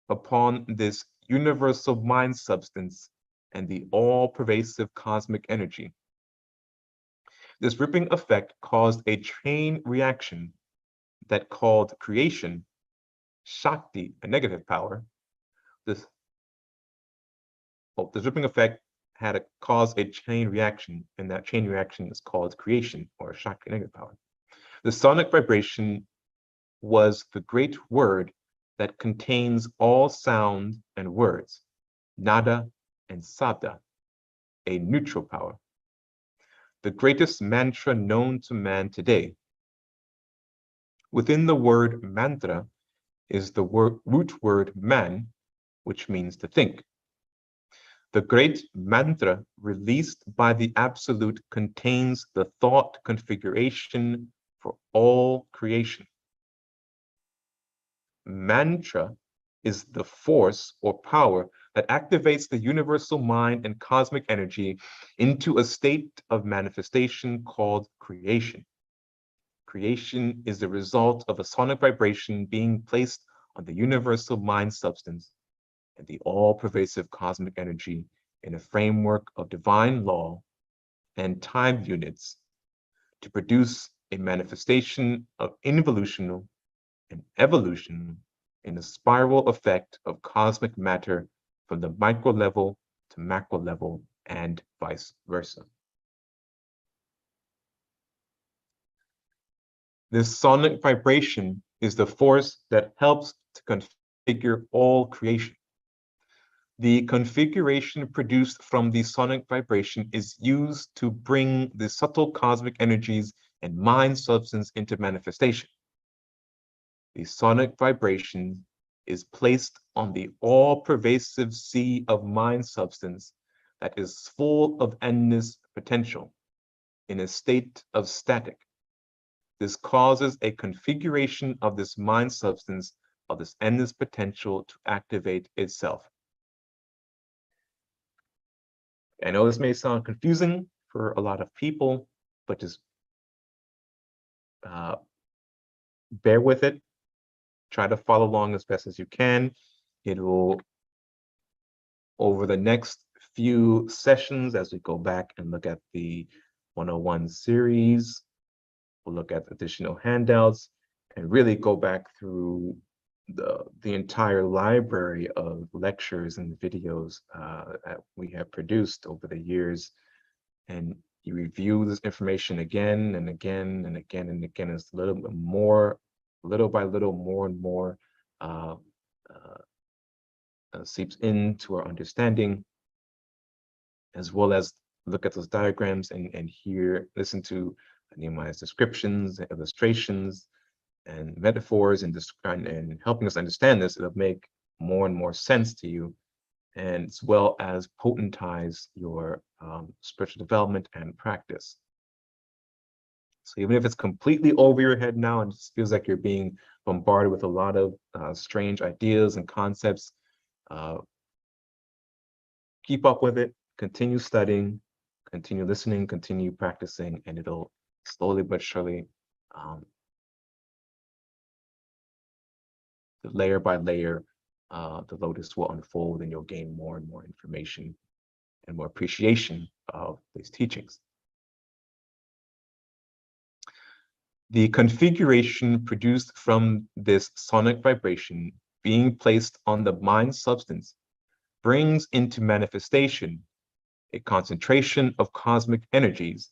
upon this universal mind substance and the all-pervasive cosmic energy. This ripping effect caused a chain reaction that called creation, Shakti, a negative power. This ripping effect had caused a chain reaction, and that chain reaction is called creation, or Shakti, negative power. The sonic vibration was the great word that contains all sound and words, nada and sabda, a neutral power. The greatest mantra known to man today. Within the word mantra is the root word man, which means to think. The great mantra released by the Absolute contains the thought configuration for all creation. Mantra is the force or power that activates the universal mind and cosmic energy into a state of manifestation called creation. Creation is the result of a sonic vibration being placed on the universal mind substance and the all-pervasive cosmic energy in a framework of divine law and time units to produce a manifestation of involution and evolution in a spiral effect of cosmic matter from the micro level to macro level and vice versa. This sonic vibration is the force that helps to configure all creation. The configuration produced from the sonic vibration is used to bring the subtle cosmic energies and mind substance into manifestation. The sonic vibration is placed on the all-pervasive sea of mind substance that is full of endless potential in a state of static. This causes a configuration of this mind substance of this endless potential to activate itself. I know this may sound confusing for a lot of people, but just bear with it. Try to follow along as best as you can. It will, over the next few sessions, as we go back and look at the 101 series, we'll look at additional handouts and really go back through the entire library of lectures and videos that we have produced over the years. And you review this information again and again and again and again. It's a little bit more, little by little, more and more seeps into our understanding, as well as look at those diagrams and hear, listen to Nehemiah's descriptions, illustrations, and metaphors, and helping us understand this. It'll make more and more sense to you, and as well as potentize your spiritual development and practice. So even if it's completely over your head now and it just feels like you're being bombarded with a lot of strange ideas and concepts, keep up with it, continue studying, continue listening, continue practicing, and it'll slowly but surely, layer by layer, the lotus will unfold and you'll gain more and more information and more appreciation of these teachings. The configuration produced from this sonic vibration being placed on the mind substance brings into manifestation a concentration of cosmic energies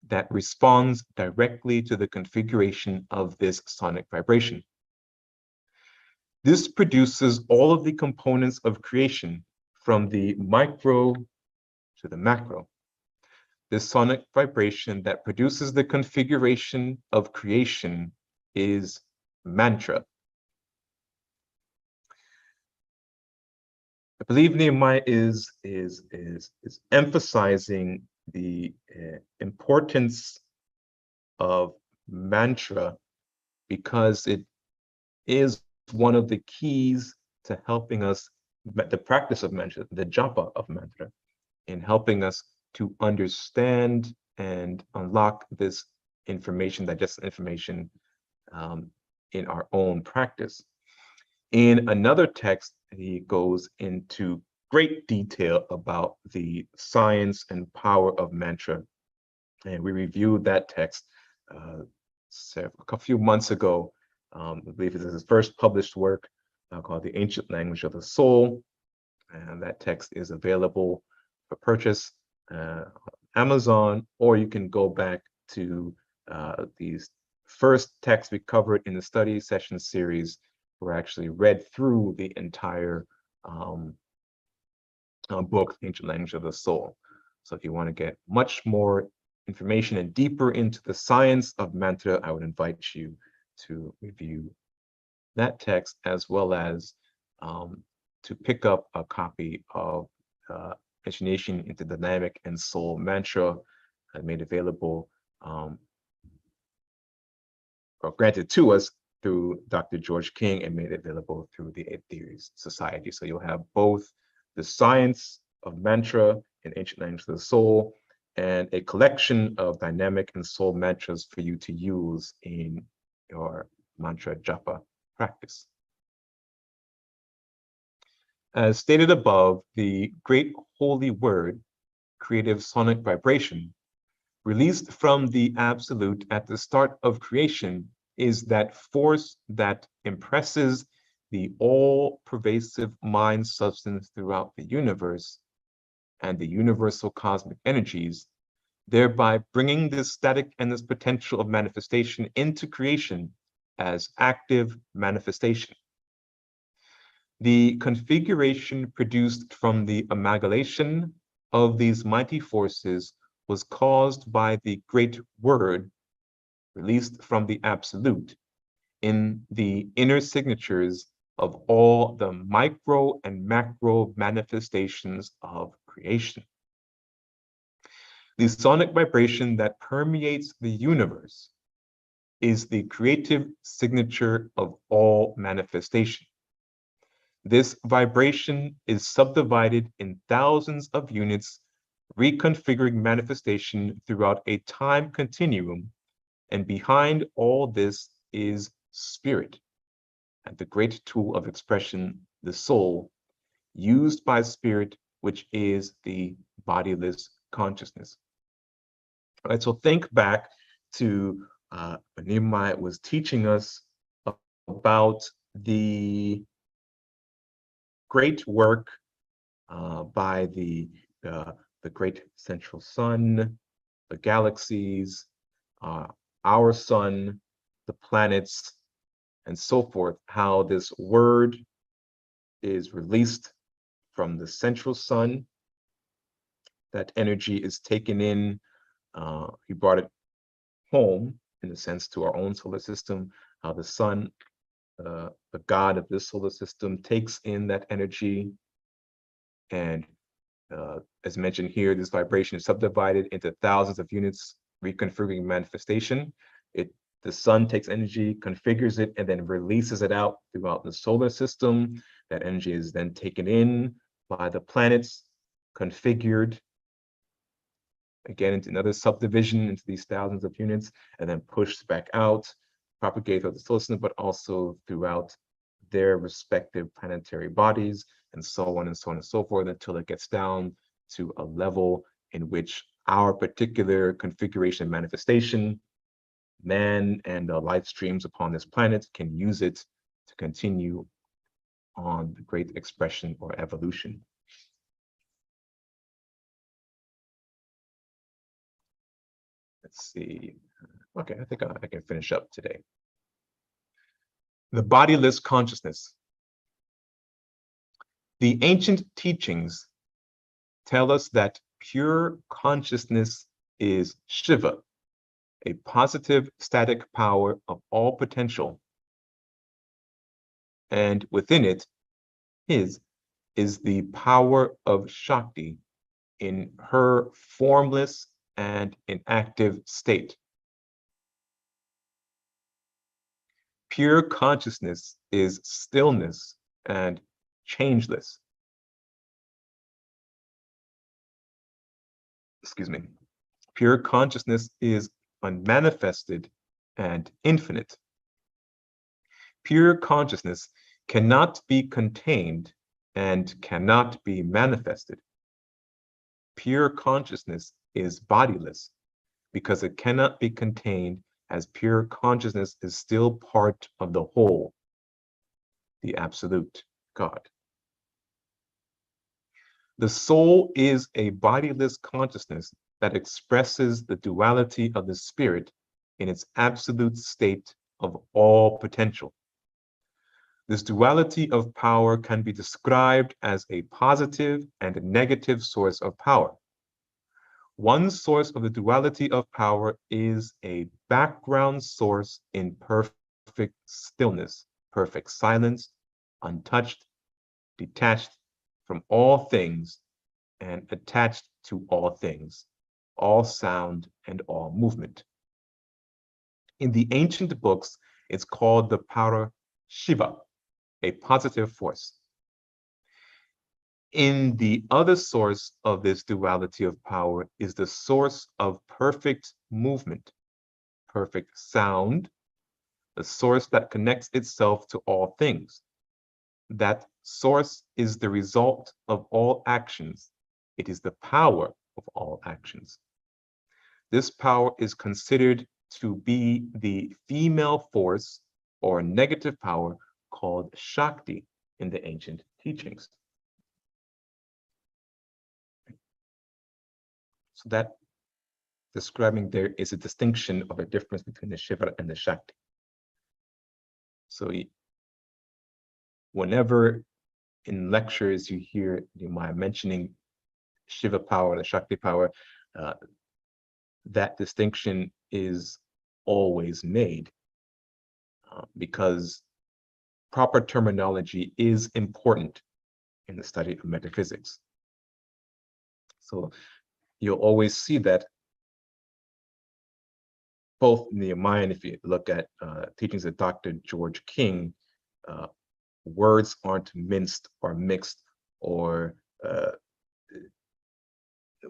that responds directly to the configuration of this sonic vibration. This produces all of the components of creation from the micro to the macro. This sonic vibration that produces the configuration of creation is mantra. I believe Nehemiah is emphasizing the importance of mantra because it is one of the keys to helping us, the practice of mantra, the japa of mantra, in helping us to understand and unlock this information, digested information, in our own practice. In another text, he goes into great detail about the science and power of mantra. And we reviewed that text a few months ago. I believe this is his first published work called The Ancient Language of the Soul. And that text is available for purchase on Amazon, or you can go back to these first texts we covered in the study session series. We actually read through the entire book, The Ancient Language of the Soul. So if you want to get much more information and deeper into the science of mantra, I would invite you to review that text, as well as to pick up a copy of Initiation into Dynamic and Soul Mantra. I made available or granted to us through Dr. George King, and made available through the Eight Theories Society. So you'll have both the science of mantra and Ancient Language of the Soul, and a collection of dynamic and soul mantras for you to use in your mantra japa practice. As stated above, the great holy word, creative sonic vibration, released from the absolute at the start of creation, is that force that impresses the all-pervasive mind substance throughout the universe and the universal cosmic energies, thereby bringing this static and this potential of manifestation into creation as active manifestation. The configuration produced from the amalgamation of these mighty forces was caused by the great word released from the absolute in the inner signatures of all the micro and macro manifestations of creation. The sonic vibration that permeates the universe is the creative signature of all manifestation. This vibration is subdivided in thousands of units, reconfiguring manifestation throughout a time continuum, and behind all this is spirit, and the great tool of expression, the soul, used by spirit, which is the bodiless consciousness. All right, so think back to when Nehemiah was teaching us about the great work by the great central sun, the galaxies, our sun, the planets, and so forth, how this word is released from the central sun. That energy is taken in. He brought it home, in a sense, to our own solar system, how the sun, the god of this solar system, takes in that energy. And as mentioned here, this vibration is subdivided into thousands of units, reconfiguring manifestation. The sun takes energy, configures it, and then releases it out throughout the solar system. That energy is then taken in by the planets, configured, again, into another subdivision into these thousands of units, and then pushed back out, propagated throughout the solar system, but also throughout their respective planetary bodies, and so on and so on and so forth, until it gets down to a level in which our particular configuration and manifestation, man and the life streams upon this planet, can use it to continue on the great expression or evolution. Let's see. Okay, I think I can finish up today. The bodiless consciousness. The ancient teachings tell us that pure consciousness is Shiva, a positive static power of all potential. And within it, his is the power of Shakti in her formless and inactive state. Pure consciousness is stillness and changeless. Excuse me. Pure consciousness is unmanifested and infinite. Pure consciousness cannot be contained and cannot be manifested. Pure consciousness is bodiless because it cannot be contained, as pure consciousness is still part of the whole, the absolute God. The soul is a bodiless consciousness that expresses the duality of the spirit in its absolute state of all potential. This duality of power can be described as a positive and a negative source of power. One source of the duality of power is a background source in perfect stillness, perfect silence, untouched, detached from all things, and attached to all things, all sound and all movement. In the ancient books, it's called the power Shiva, a positive force. In the other source of this duality of power is the source of perfect movement, perfect sound, the source that connects itself to all things. That source is the result of all actions. It is the power of all actions. This power is considered to be the female force or negative power called Shakti in the ancient teachings. So that describing there is a distinction of a difference between the Shiva and the Shakti. So whenever in lectures you hear Nehemiah mentioning Shiva power, the Shakti power, that distinction is always made because proper terminology is important in the study of metaphysics. So you'll always see that both Nehemiah, and if you look at teachings of Dr. George King, words aren't minced or mixed, or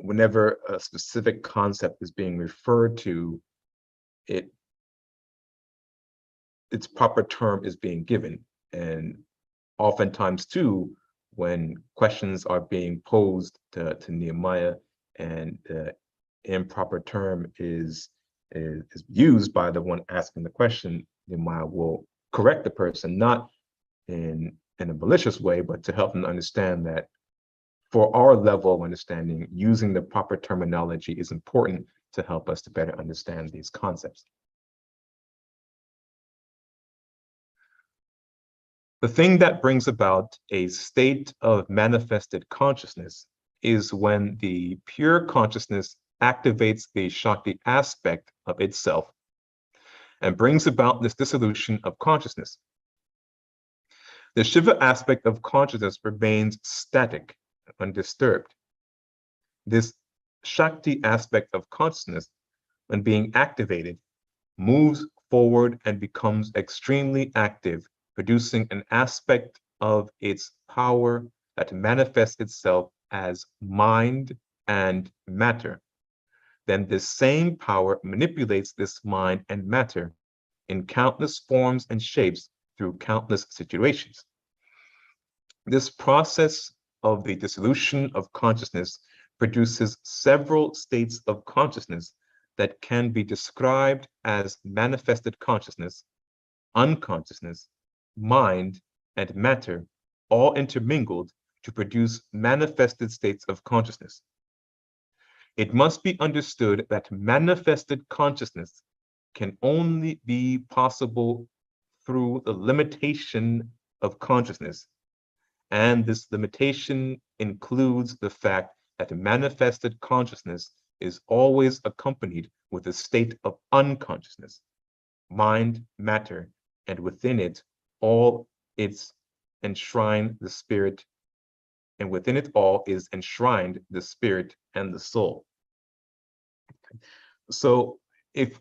whenever a specific concept is being referred to, its proper term is being given. And oftentimes too, when questions are being posed to Nehemiah and the improper term is used by the one asking the question, Nehemiah will correct the person, not in a malicious way, but to help them understand that for our level of understanding, using the proper terminology is important to help us to better understand these concepts. The thing that brings about a state of manifested consciousness is when the pure consciousness activates the Shakti aspect of itself and brings about this dissolution of consciousness. The Shiva aspect of consciousness remains static, undisturbed. This Shakti aspect of consciousness, when being activated, moves forward and becomes extremely active, producing an aspect of its power that manifests itself as mind and matter. Then this same power manipulates this mind and matter in countless forms and shapes through countless situations. This process of the dissolution of consciousness produces several states of consciousness that can be described as manifested consciousness, unconsciousness, mind, and matter, all intermingled to produce manifested states of consciousness. It must be understood that manifested consciousness can only be possible through the limitation of consciousness, and this limitation includes the fact that manifested consciousness is always accompanied with a state of unconsciousness, mind, matter, and within it all it's enshrined the spirit, and within it all is enshrined the spirit and the soul. So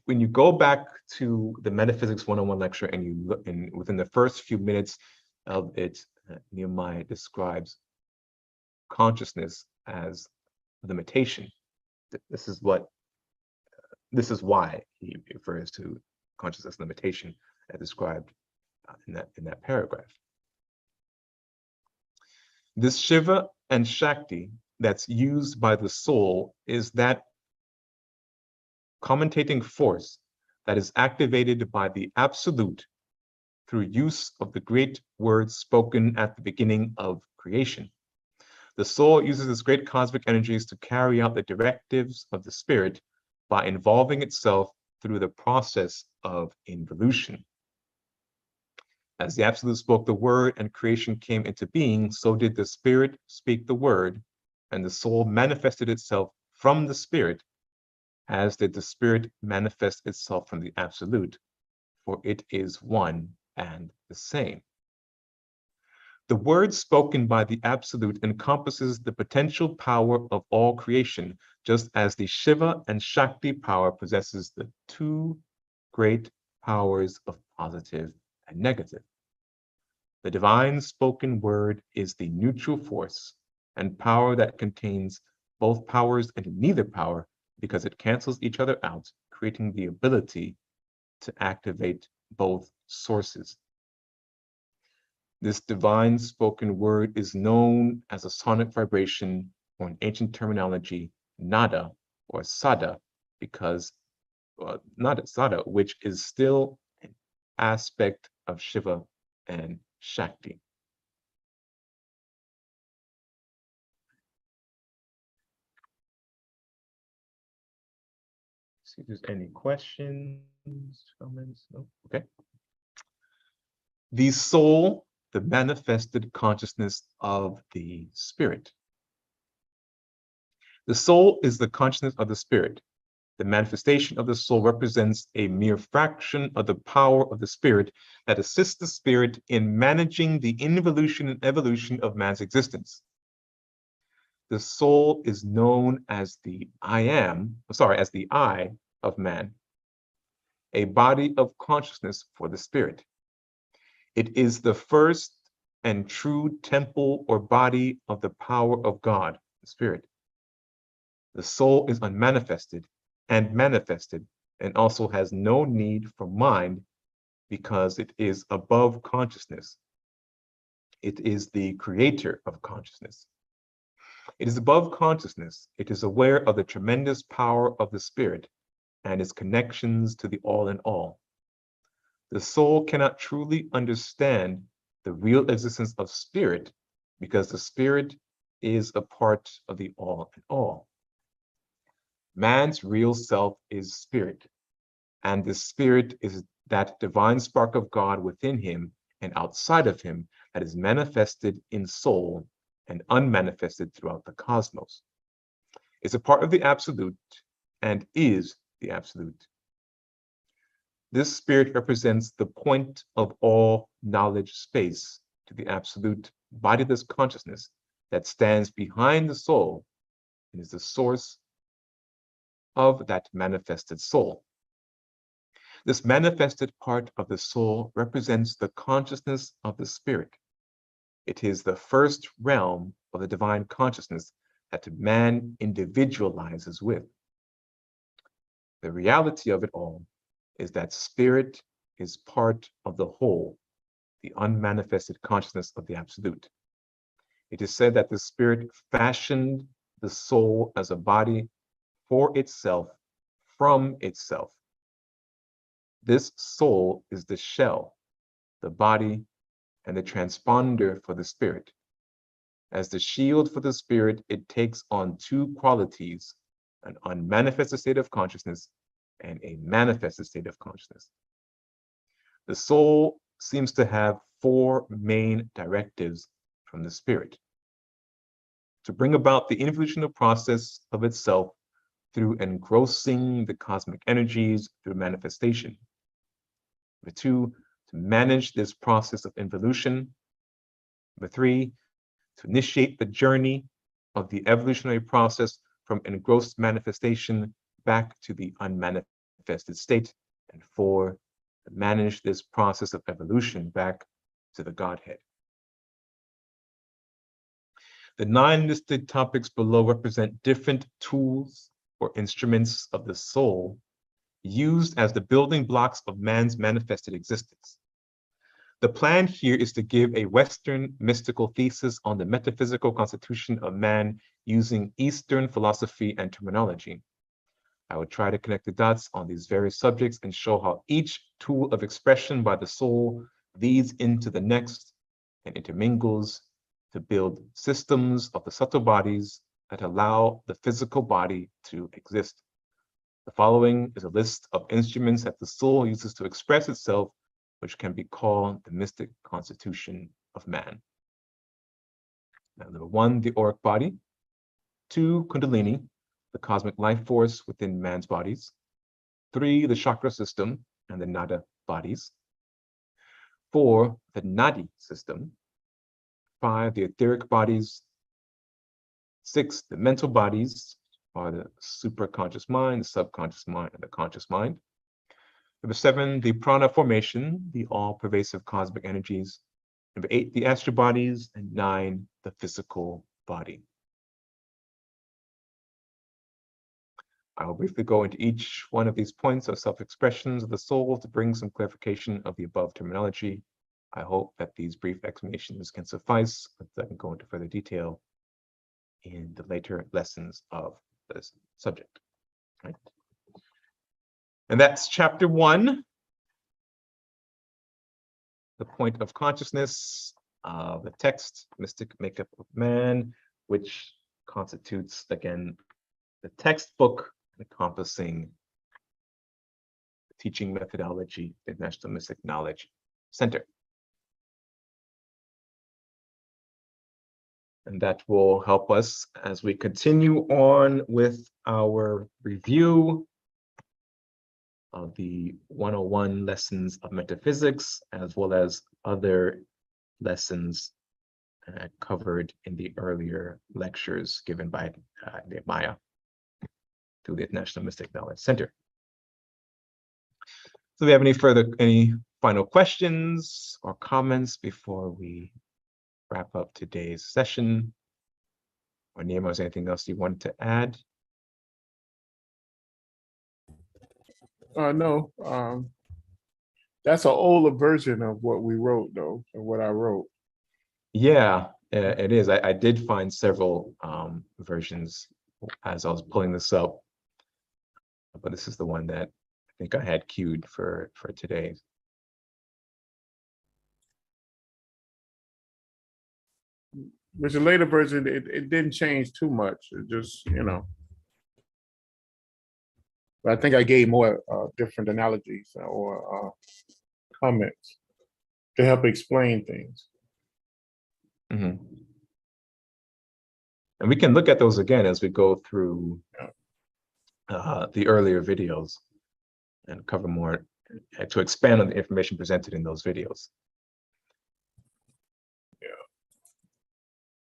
when you go back to the Metaphysics 101 lecture and you look within the first few minutes of it, Nehemiah describes consciousness as limitation. This is why he refers to consciousness limitation as described in that paragraph. This Shiva and Shakti that's used by the soul is that commentating force that is activated by the absolute through use of the great words spoken at the beginning of creation. The soul uses its great cosmic energies to carry out the directives of the spirit by involving itself through the process of involution. As the Absolute spoke the word and creation came into being, so did the spirit speak the word, and the soul manifested itself from the spirit, as did the spirit manifest itself from the Absolute, for it is one and the same. The word spoken by the Absolute encompasses the potential power of all creation, just as the Shiva and Shakti power possesses the two great powers of positive and negative. The divine spoken word is the neutral force and power that contains both powers and neither power, because it cancels each other out, creating the ability to activate both sources. This divine spoken word is known as a sonic vibration, or in ancient terminology, nada or sada, because nada, sada, which is still an aspect of Shiva and Shakti. See if there's any questions, comments. No? Okay. The soul, the manifested consciousness of the spirit. The soul is the consciousness of the spirit. The manifestation of the soul represents a mere fraction of the power of the spirit that assists the spirit in managing the involution and evolution of man's existence. The soul is known as the I of man. a body of consciousness for the spirit. It is the first and true temple or body of the power of God, the spirit. The soul is unmanifested and manifested, and also has no need for mind because it is above consciousness. It is the creator of consciousness. It is above consciousness. It is aware of the tremendous power of the spirit and its connections to the all in all. The soul cannot truly understand the real existence of spirit because the spirit is a part of the all in all. Man's real self is spirit, and the spirit is that divine spark of God within him and outside of him that is manifested in soul and unmanifested throughout the cosmos. It's a part of the absolute and is the absolute. This spirit represents the point of all knowledge space to the absolute bodiless consciousness that stands behind the soul and is the source of that manifested soul. This manifested part of the soul represents the consciousness of the spirit. It is the first realm of the divine consciousness that man individualizes with. The reality of it all is that spirit is part of the whole, the unmanifested consciousness of the absolute. It is said that the spirit fashioned the soul as a body for itself, from itself. This soul is the shell, the body, and the transponder for the spirit. As the shield for the spirit, it takes on two qualities, an unmanifested state of consciousness and a manifested state of consciousness. The soul seems to have four main directives from the spirit: to bring about the evolutionary process of itself through engrossing the cosmic energies through manifestation. Number two, to manage this process of involution. Number three, to initiate the journey of the evolutionary process from engrossed manifestation back to the unmanifested state. And four, to manage this process of evolution back to the Godhead. The 9 listed topics below represent different tools or instruments of the soul used as the building blocks of man's manifested existence. The plan here is to give a Western mystical thesis on the metaphysical constitution of man using Eastern philosophy and terminology. I will try to connect the dots on these various subjects and show how each tool of expression by the soul leads into the next and intermingles to build systems of the subtle bodies that allow the physical body to exist. The following is a list of instruments that the soul uses to express itself, which can be called the mystic constitution of man. Now, number 1, the auric body. 2, Kundalini, the cosmic life force within man's bodies. 3, the chakra system and the nada bodies. 4, the nadi system. 5, the etheric bodies. 6, the mental bodies, are the superconscious mind, the subconscious mind, and the conscious mind. Number 7, the prana formation, the all-pervasive cosmic energies. Number 8, the astral bodies, and 9, the physical body. I will briefly go into each one of these points of self-expressions of the soul to bring some clarification of the above terminology. I hope that these brief explanations can suffice, but I can go into further detail in the later lessons of this subject. Right? And that's chapter 1, the point of consciousness, the text, mystic makeup of man, which constitutes, again, the textbook encompassing the teaching methodology, the National Mystic Knowledge Center. And that will help us as we continue on with our review of the 101 lessons of metaphysics, as well as other lessons covered in the earlier lectures given by Nehemiah through the National Mystic Knowledge Center. Do we have any final questions or comments before we wrap up today's session? Or Nima, is there anything else you want to add? No, that's an older version of what we wrote, though, of what I wrote. Yeah, it is. I did find several versions as I was pulling this up, but this is the one that I think I had queued for today. With the later version, it didn't change too much. It just, but I think I gave more different analogies or comments to help explain things. And we can look at those again as we go through the earlier videos and cover more to expand on the information presented in those videos.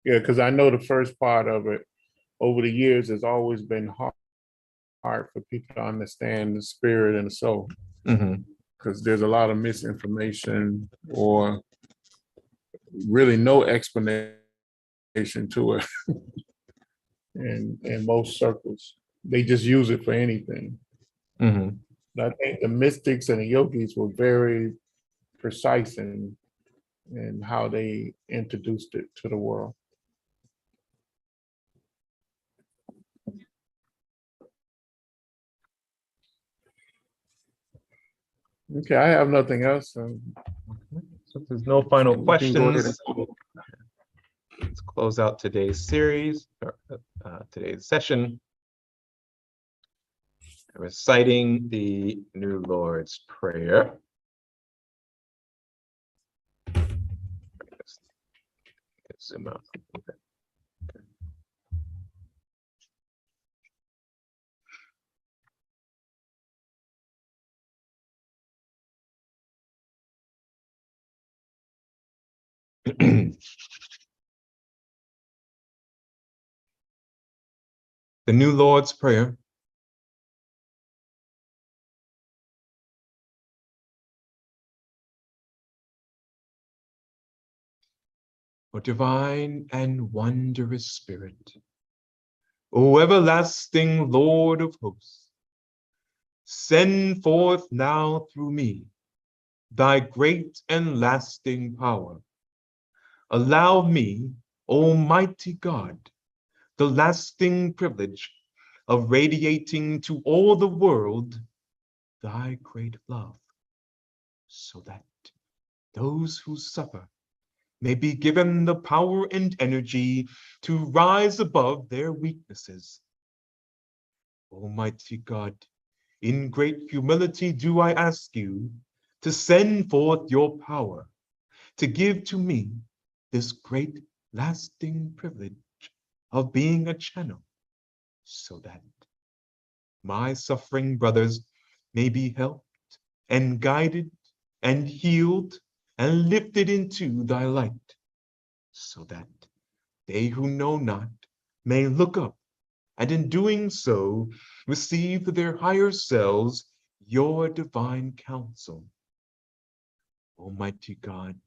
Yeah, because I know the first part of it over the years has always been hard for people to understand the spirit and the soul. Because there's a lot of misinformation or really no explanation to it in most circles. They just use it for anything. I think the mystics and the yogis were very precise in how they introduced it to the world. Okay, I have nothing else. So if there's no final questions, let's close out today's series, or today's session, reciting the New Lord's Prayer. Zoom out. Okay. The New Lord's Prayer. O divine and wondrous Spirit, O everlasting Lord of hosts, send forth now through me thy great and lasting power. Allow me, Almighty God, the lasting privilege of radiating to all the world thy great love, so that those who suffer may be given the power and energy to rise above their weaknesses. Almighty God, in great humility do I ask you to send forth your power, to give to me this great lasting privilege of being a channel, so that my suffering brothers may be helped and guided and healed and lifted into thy light, so that they who know not may look up, and in doing so receive for their higher selves your divine counsel. Almighty God,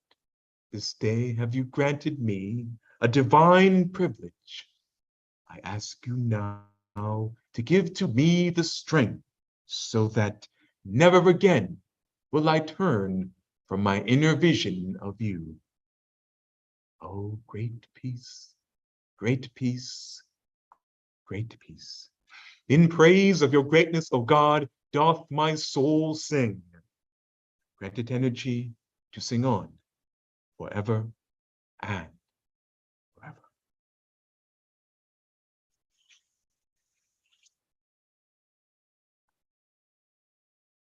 this day have you granted me a divine privilege. I ask you now to give to me the strength so that never again will I turn from my inner vision of you. Oh, great peace, great peace, great peace. In praise of your greatness, O God, doth my soul sing. Grant it energy to sing on forever and forever.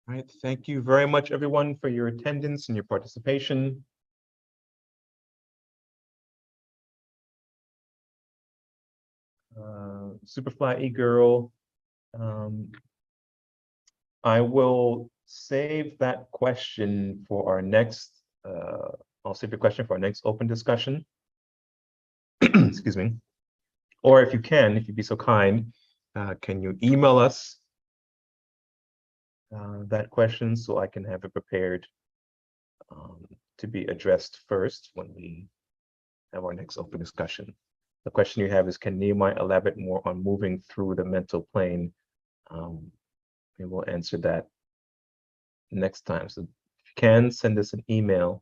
All right, thank you very much, everyone, for your attendance and your participation. Superfly e-girl, I will save that question for our next, I'll save your question for our next open discussion. Excuse me. Or if you can, if you'd be so kind, can you email us that question so I can have it prepared to be addressed first when we have our next open discussion. The question you have is, can Nehemiah elaborate more on moving through the mental plane? And we'll answer that next time. So if you can, send us an email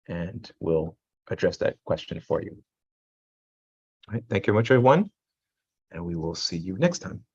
and we'll address that question for you. All right, thank you very much, everyone. And we will see you next time.